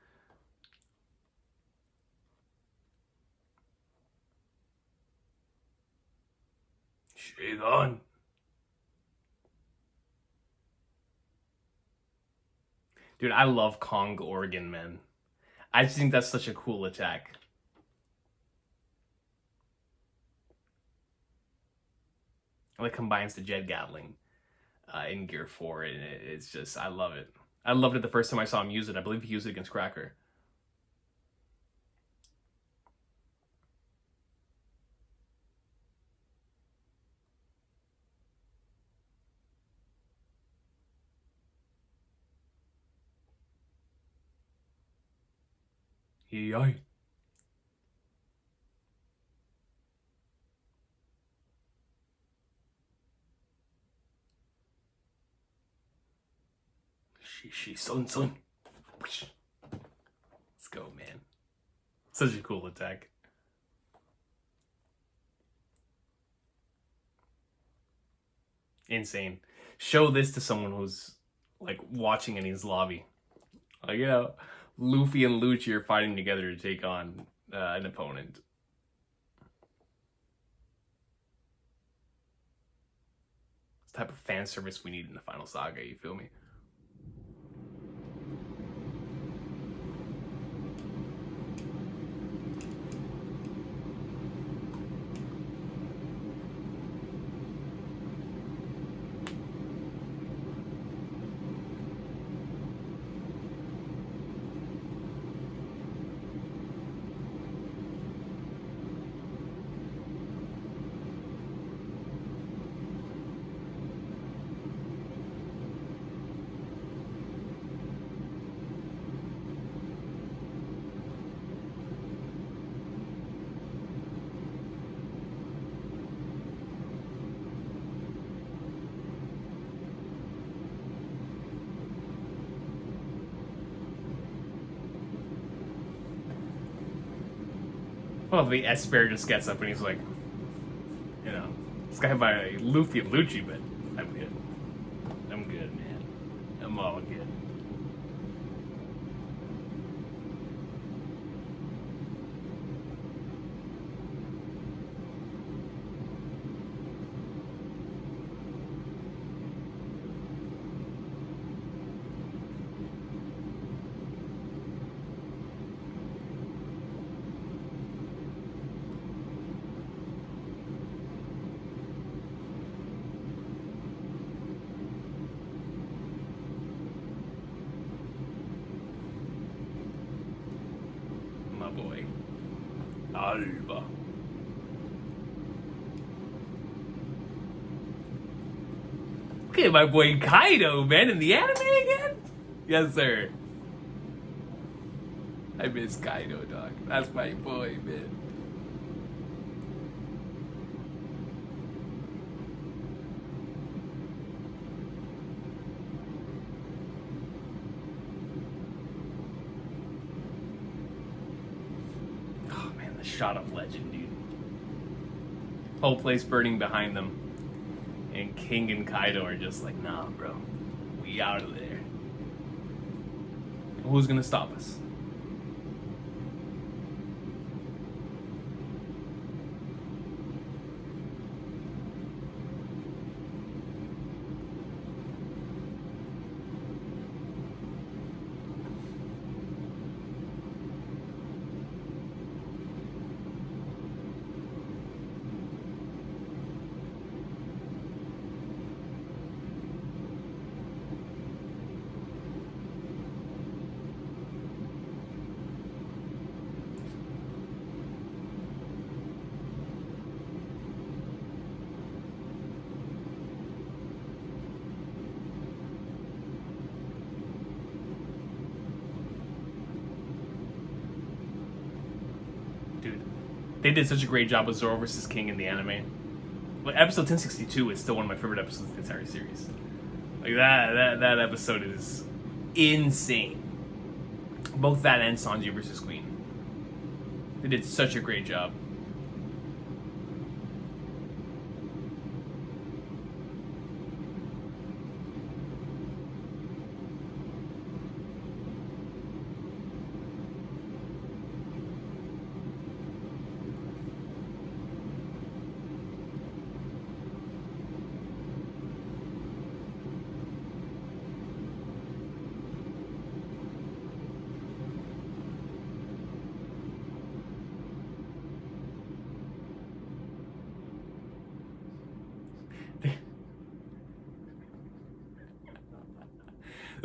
A: Recon. Dude, I love Kong Oregon, man. I just think that's such a cool attack. It combines the jet Gatling in Gear 4, and it's just, I love it. I loved it the first time I saw him use it. I believe he used it against Cracker. Yay. She son. Let's go, man. Such a cool attack. Insane. Show this to someone who's like watching in his lobby. Like, you know, Luffy and Lucci are fighting together to take on an opponent. It's the type of fan service we need in the final saga, you feel me? Well, the Esper just gets up and he's like, you know, it's got by Luffy and Lucci, but I'm good. I'm good, man. I'm all good. My boy. Alba. Look at my boy Kaido, man, in the anime again? Yes, sir. I miss Kaido, dog. That's my boy, man. Oh, man, the shot of legend, dude. Whole place burning behind them. And King and Kaido are just like, nah, bro. We out of there. Who's gonna stop us? Dude, they did such a great job with Zoro versus King in the anime. Like, episode 1062 is still one of my favorite episodes of the entire series. Like, that episode is insane. Both that and Sanji versus Queen. They did such a great job.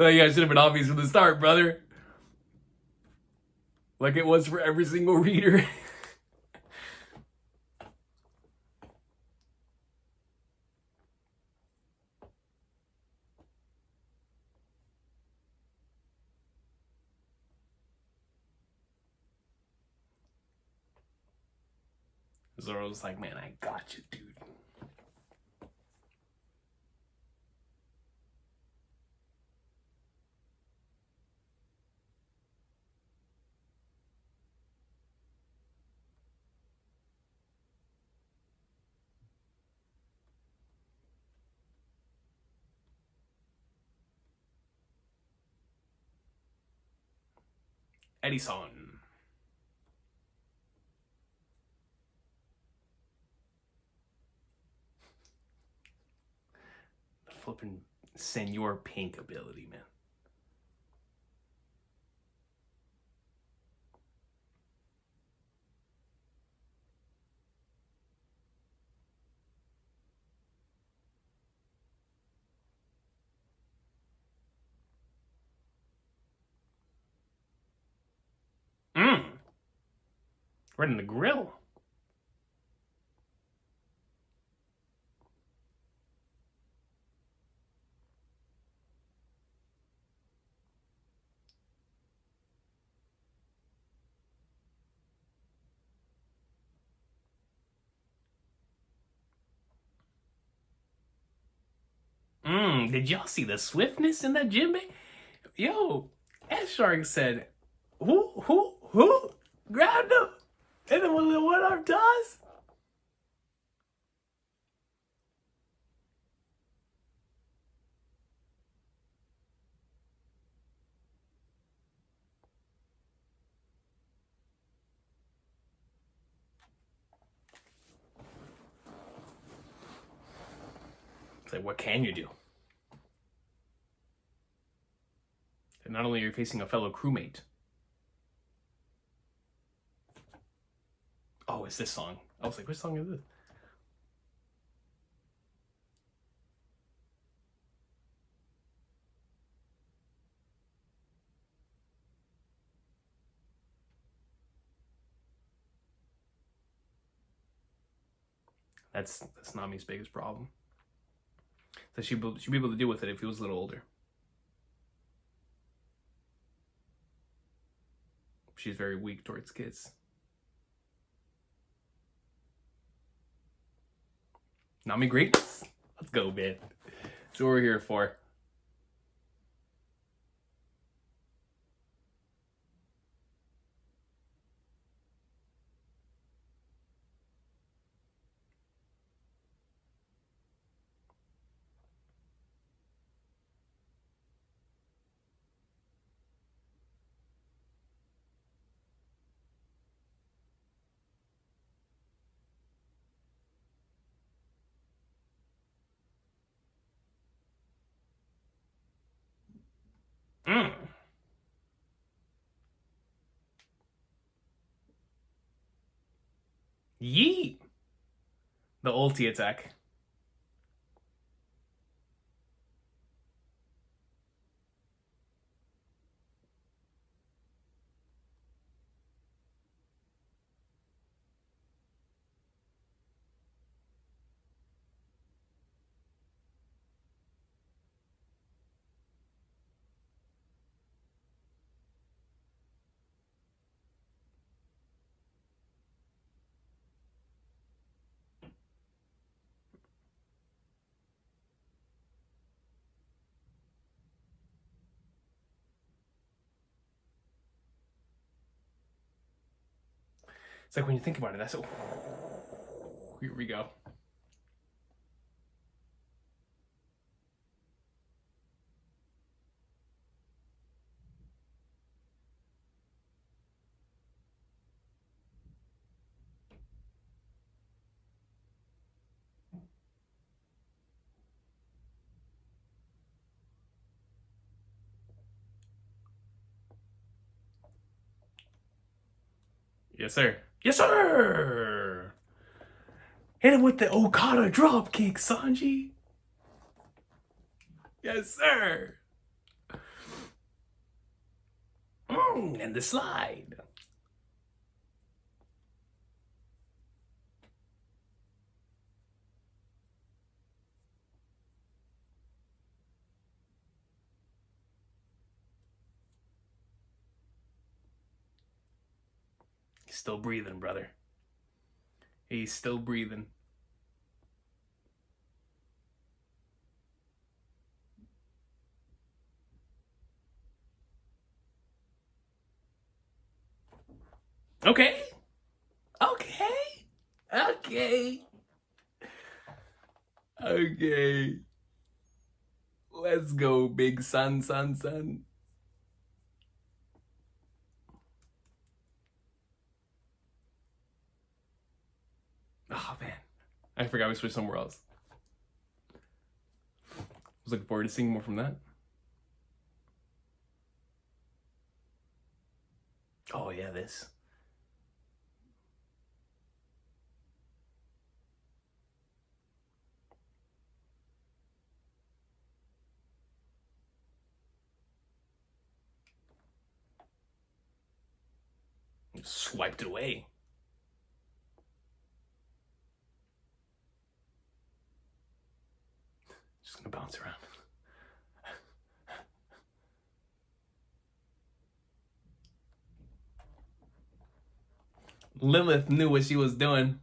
A: Yeah, it should have been obvious from the start, brother. Like it was for every single reader. Zoro's like, man, I got you, dude. Edison. The flipping Senor Pink ability, man. Right in the grill. Did y'all see the swiftness in that Jinbei? Yo, S-Shark said, who grabbed him? And then with the one-arm toss? It's like, what can you do? And not only are you facing a fellow crewmate. Oh, it's this song. I was like, which song is this? That's Nami's biggest problem. So she'd be able to deal with it if he was a little older. She's very weak towards kids. Nami greatness. Let's go, man. That's what we're here for. Yeet! The ulti attack. It's like when you think about it, that's here we go. Yes, sir. Yes, sir! Hit him with the Okada drop kick, Sanji. Yes, sir. And the slide. He's still breathing, brother. He's still breathing. Okay. Okay. Okay. Okay. Let's go, big son. Oh, man. I forgot we switched somewhere else. I was looking forward to seeing more from that. Oh, yeah, this. Swiped it away. Just gonna bounce around. Lilith knew what she was doing.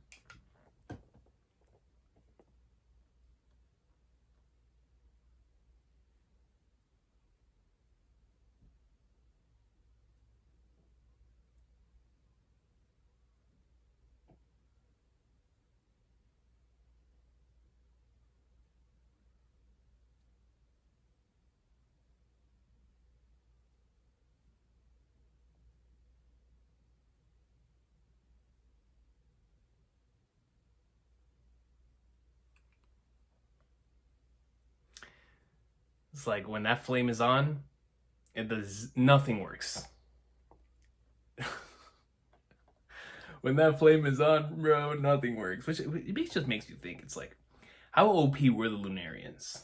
A: It's like when that flame is on, it does nothing works. When that flame is on, bro, nothing works. Which it just makes you think. It's like, how OP were the Lunarians?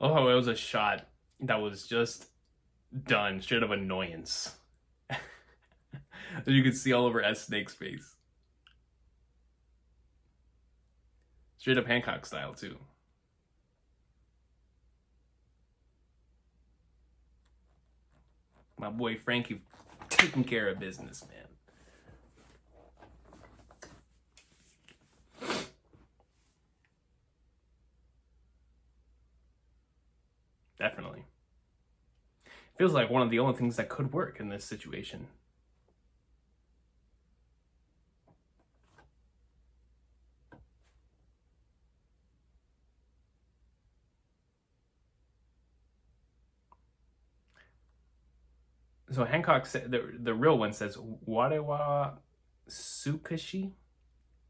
A: Oh, how it was a shot that was just done straight of annoyance. That you could see all over S Snake's face. Straight up Hancock style, too. My boy Frankie taking care of business, man. Definitely. Feels like one of the only things that could work in this situation. So Hancock said the real one says Warewa Sukashi,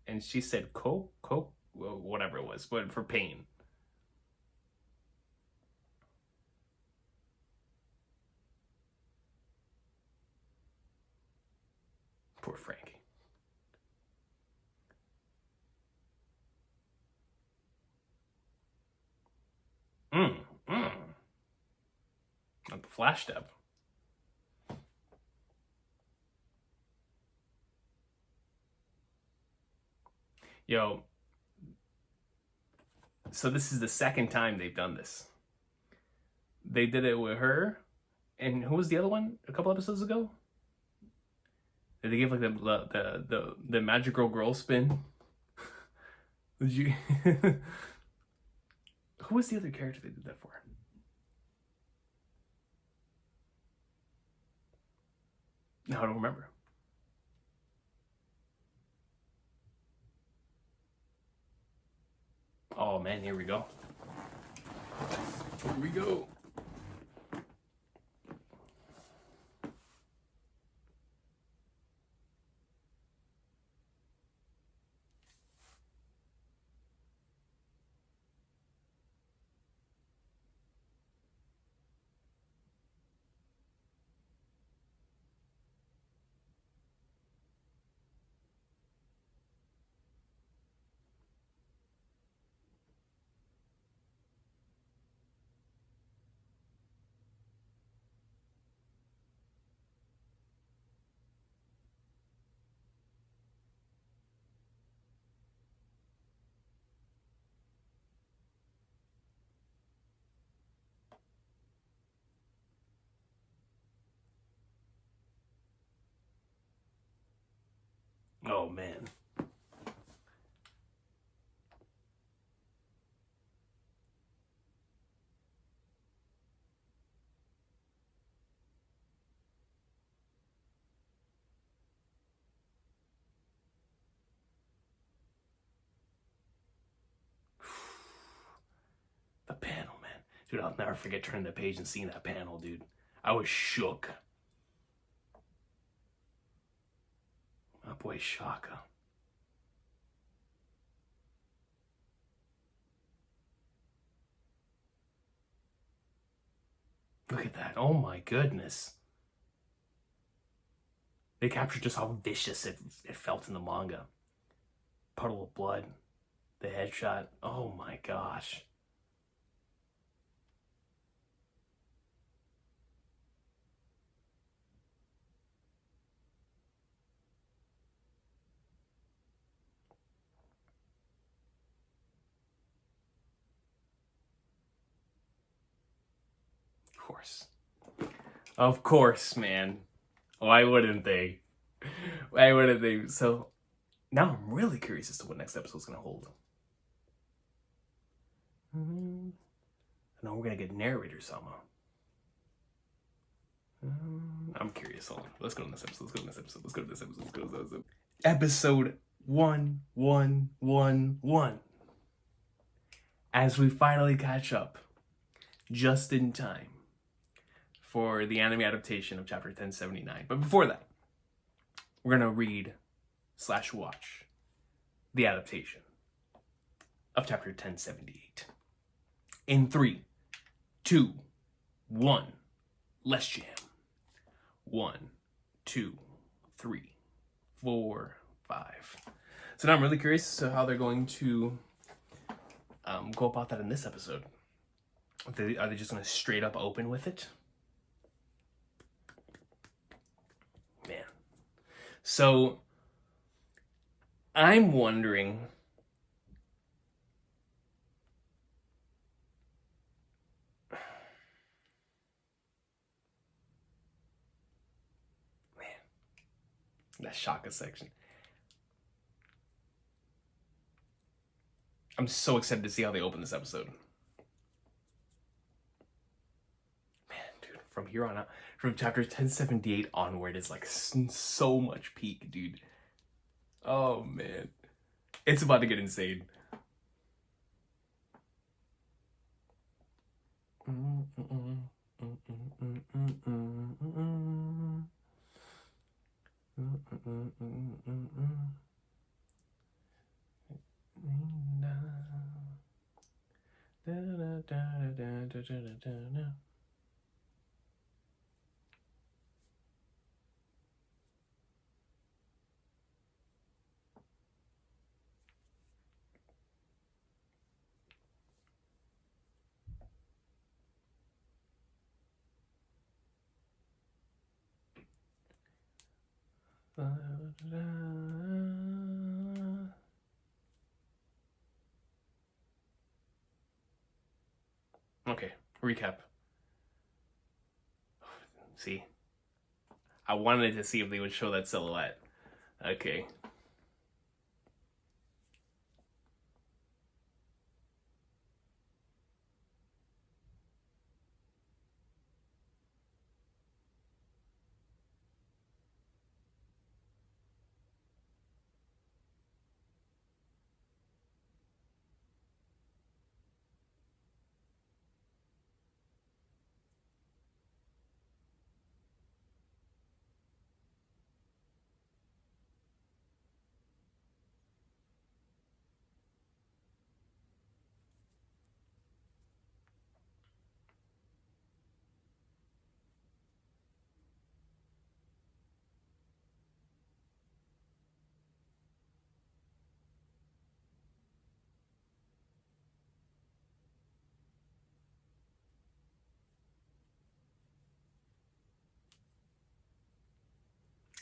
A: and she said ko whatever it was, but for pain. Poor Frankie. Not the flash step. Yo, so this is the second time they've done this. They did it with her, and who was the other one a couple episodes ago? They gave like the magical girl spin. Did you? Who was the other character they did that for? No, I don't remember. Oh man, here we go. Here we go. man. The panel, man. Dude, I'll never forget turning the page and seeing that panel, dude. I was shook. My boy Shaka. Look at that. Oh my goodness. They captured just how vicious it felt in the manga. Puddle of blood. The headshot. Oh my gosh. Of course, man. Why wouldn't they? Why wouldn't they? So now I'm really curious as to what next episode's gonna hold. I know we're gonna get narrator Sama. I'm curious. Hold on. Let's go to this episode. Episode 1111. As we finally catch up, just in time for the anime adaptation of chapter 1079. But before that, we're gonna read / watch the adaptation of chapter 1078. In 3, 2, 1, let's jam. 1, 2, 3, 4, 5. So now I'm really curious as to how they're going to go about that in this episode. Are they just going to straight up open with it? Man. So I'm wondering, that Shaka section. I'm so excited to see how they open this episode. Man, dude, from here on out, from chapter 1078 onward is like so much peak, dude. Oh, man. It's about to get insane. Okay, recap. See? I wanted to see if they would show that silhouette. Okay.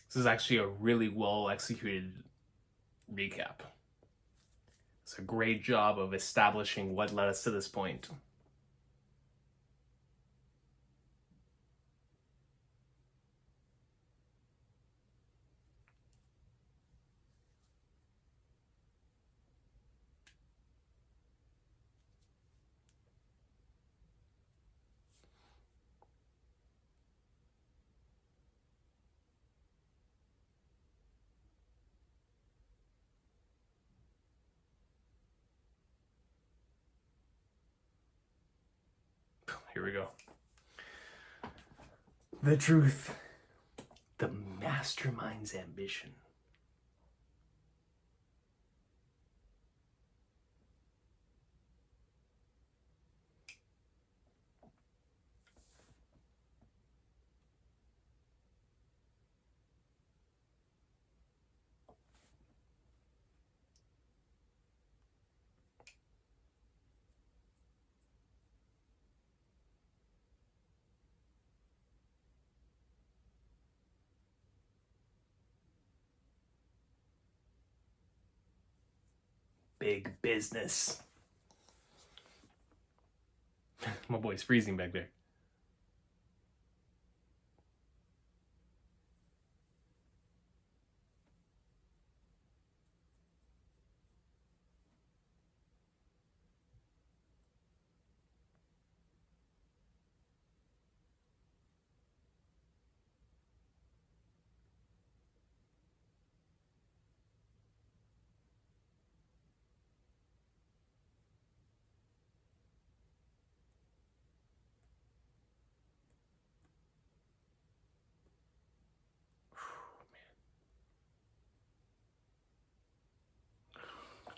A: This is actually a really well executed recap. It's a great job of establishing what led us to this point. Here we go. The truth. The mastermind's ambition. Big business. My boy's freezing back there.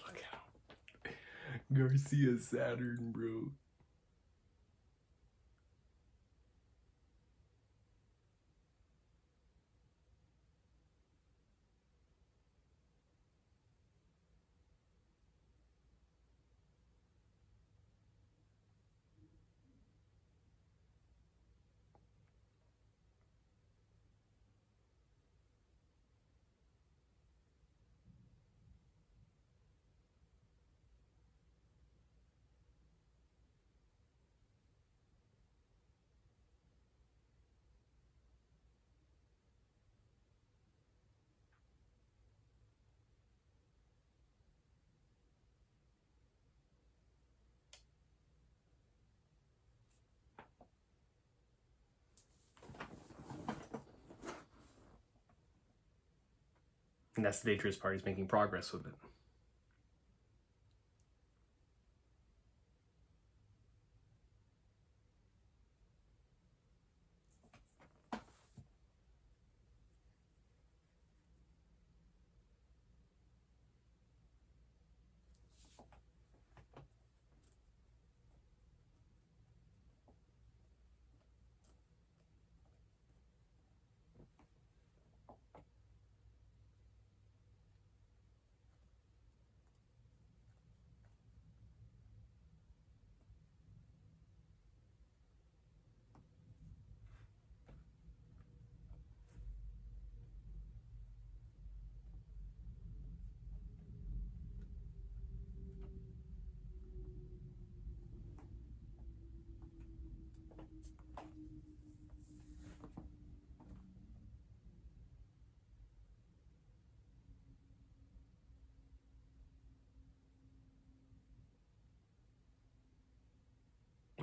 A: Look at him. Garcia Saturn, bro. And that's the dangerous part, is making progress with it.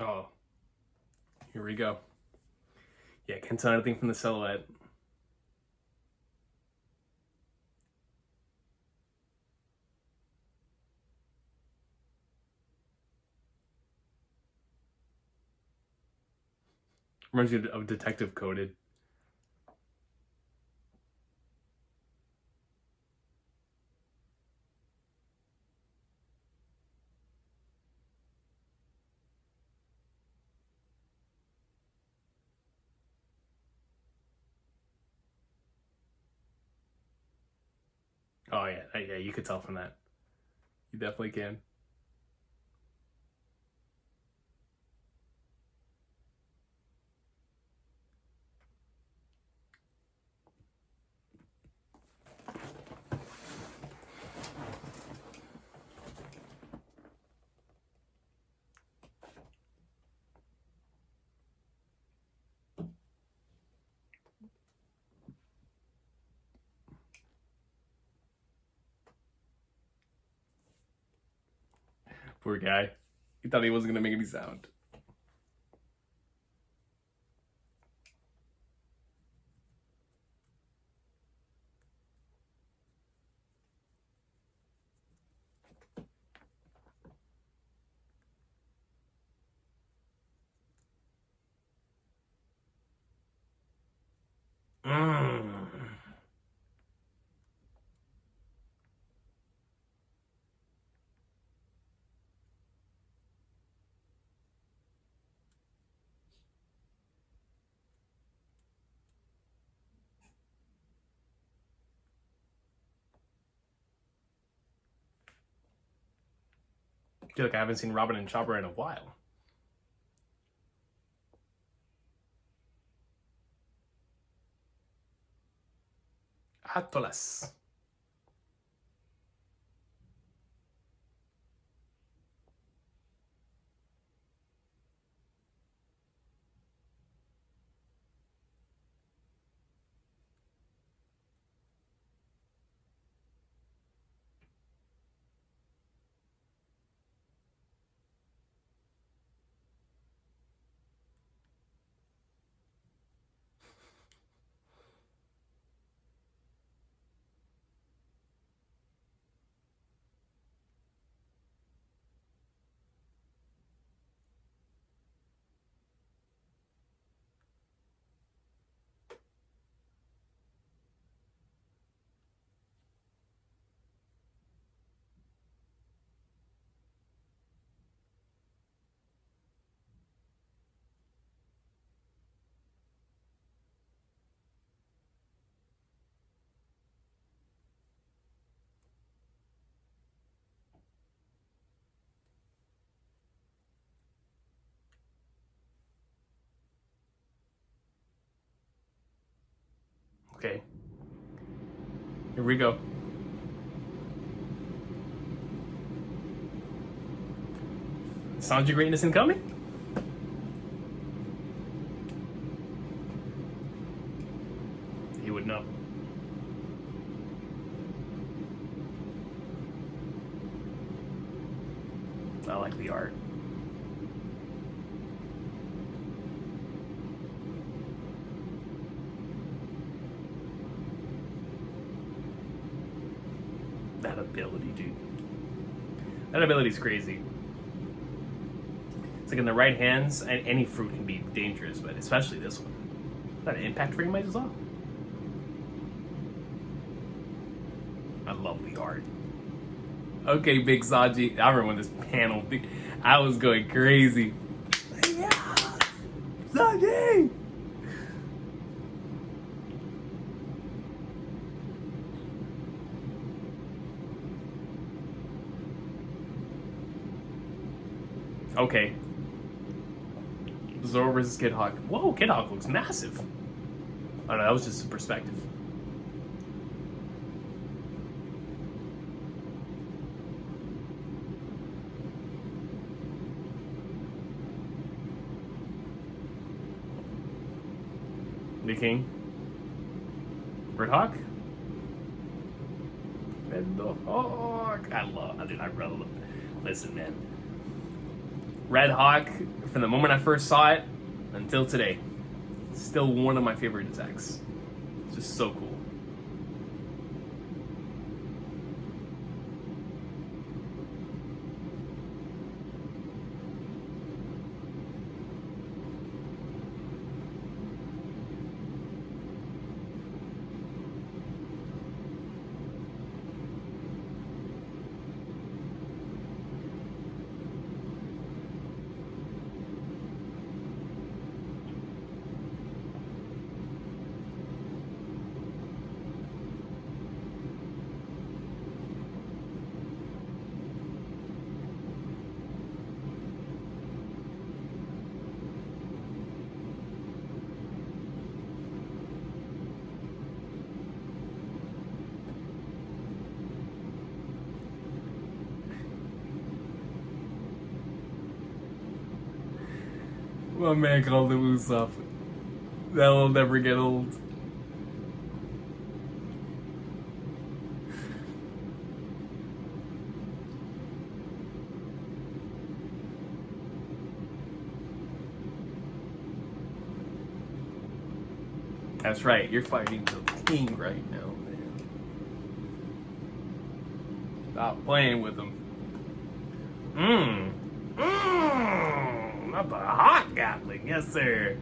A: Oh, here we go. Yeah, can't tell anything from the silhouette. Reminds me of Detective Coded. Oh yeah, you could tell from that. You definitely can. Poor guy. He thought he wasn't gonna make any sound. feel like I haven't seen Robin and Chopper in a while. Atlas. Okay. Here we go. Sanji greatness incoming? He would know. I like the art. That ability, dude. That ability's crazy. It's like in the right hands, any fruit can be dangerous, but especially this one. That impact frame might as well. I love the art. Okay, Big Sanji. I remember when this panel, I was going crazy. Yeah, Sanji! Okay. Zoro versus Kid Hawk. Whoa, Kid Hawk looks massive. Oh no, that was just a perspective. The King. Red Hawk. Red Hawk. I really love it. Listen, man. Red Hawk, from the moment I first saw it until today, still one of my favorite attacks. It's just so cool. My man called him Usopp. That will never get old. That's right, you're fighting the king right now, man. Stop playing with him. Not the hot Gatling, yes sir.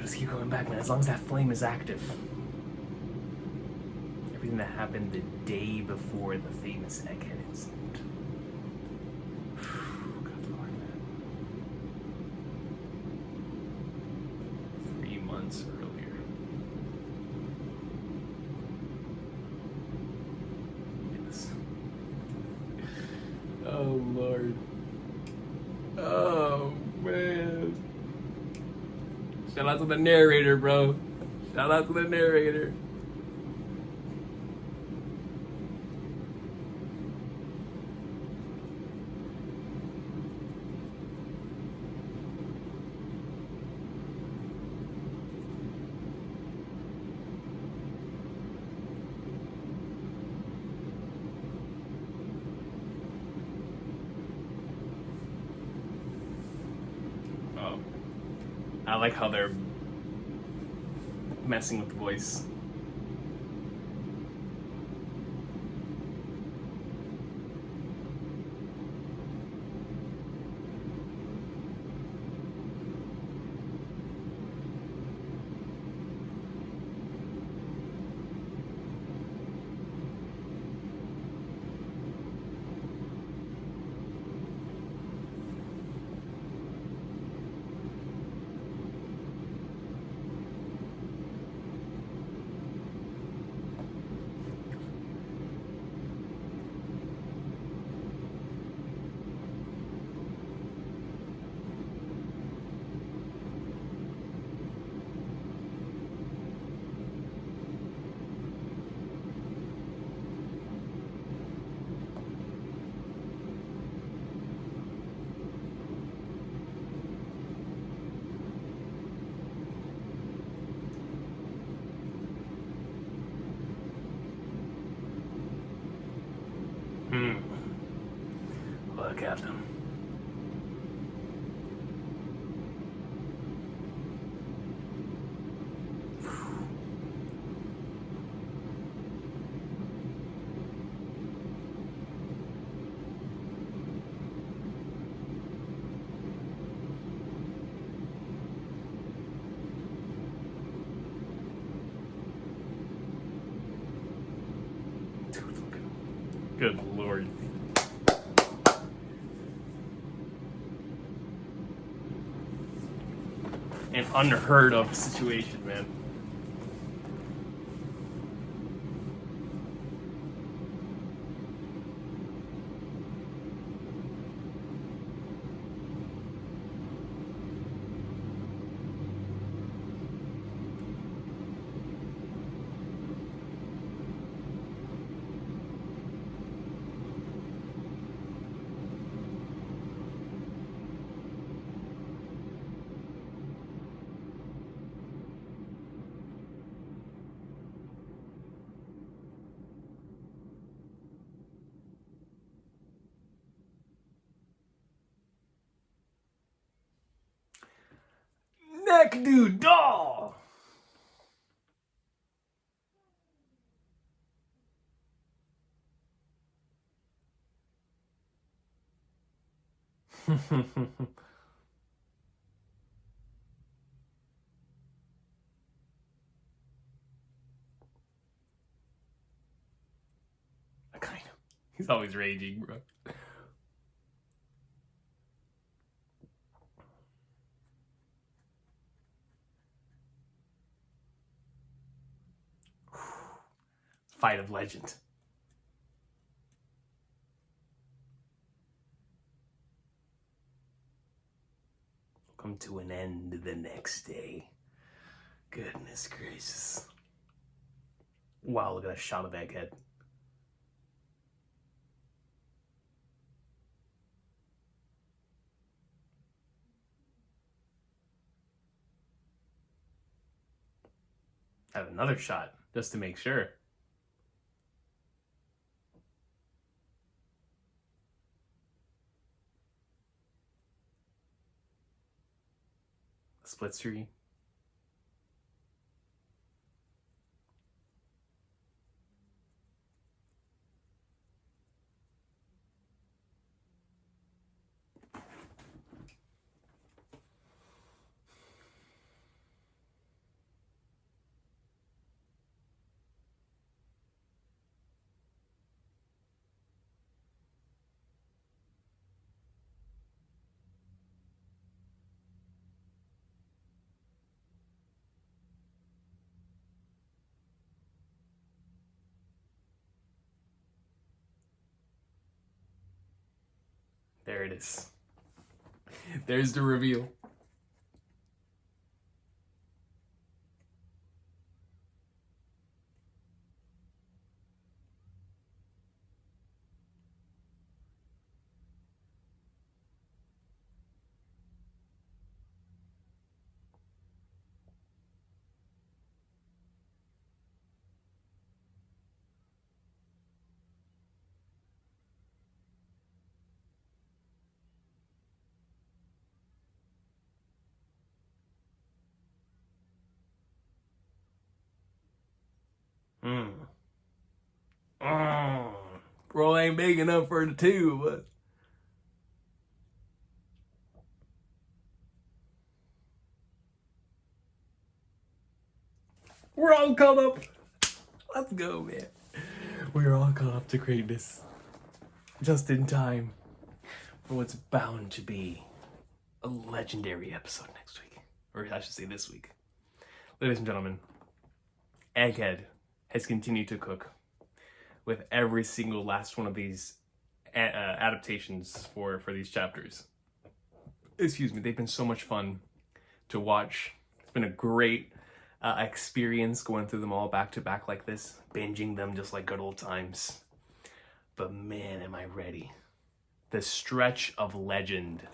A: just keep going back, man. As long as that flame is active. Everything that happened the day before the famous Egghead incident. Good Lord, man. 3 months earlier. Goodness. Oh, Lord. Oh, man. Shout out to the narrator, bro. Shout out to the narrator. Oh. I like how they're messing with the voice. Look at them. Dude, look at them. Good Lord. An unheard of situation, man. Neck dude, doll. Kind of. He's always raging, bro. Fight of legend. Come to an end the next day. Goodness gracious. Wow, look at that shot of Egghead. I have another shot, just to make sure. Split screen. There it is. There's the reveal. Mm. Roll ain't big enough for the two of us. We're all caught up. Let's go, man. We're all caught up to greatness. Just in time for what's bound to be a legendary episode next week. Or I should say this week. Ladies and gentlemen, Egghead has continued to cook with every single last one of these adaptations for these chapters. Excuse me, they've been so much fun to watch. It's been a great experience going through them all back to back like this, binging them just like good old times. But man, am I ready. The stretch of legend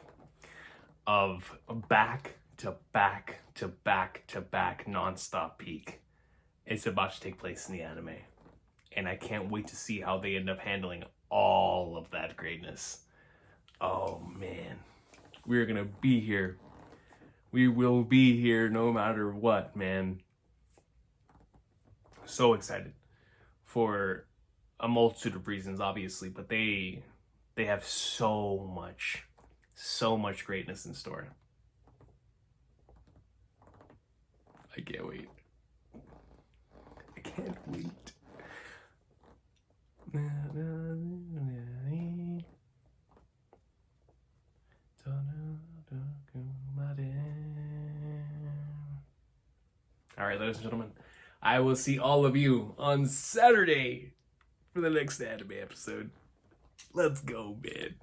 A: of back to back to back to back nonstop peak is about to take place in the anime. And I can't wait to see how they end up handling all of that greatness. Oh man, we're gonna be here. We will be here no matter what, man. So excited for a multitude of reasons, obviously, but they have so much greatness in store. I can't wait. I can't wait. All right, ladies and gentlemen, I will see all of you on Saturday for the next anime episode. Let's go, man.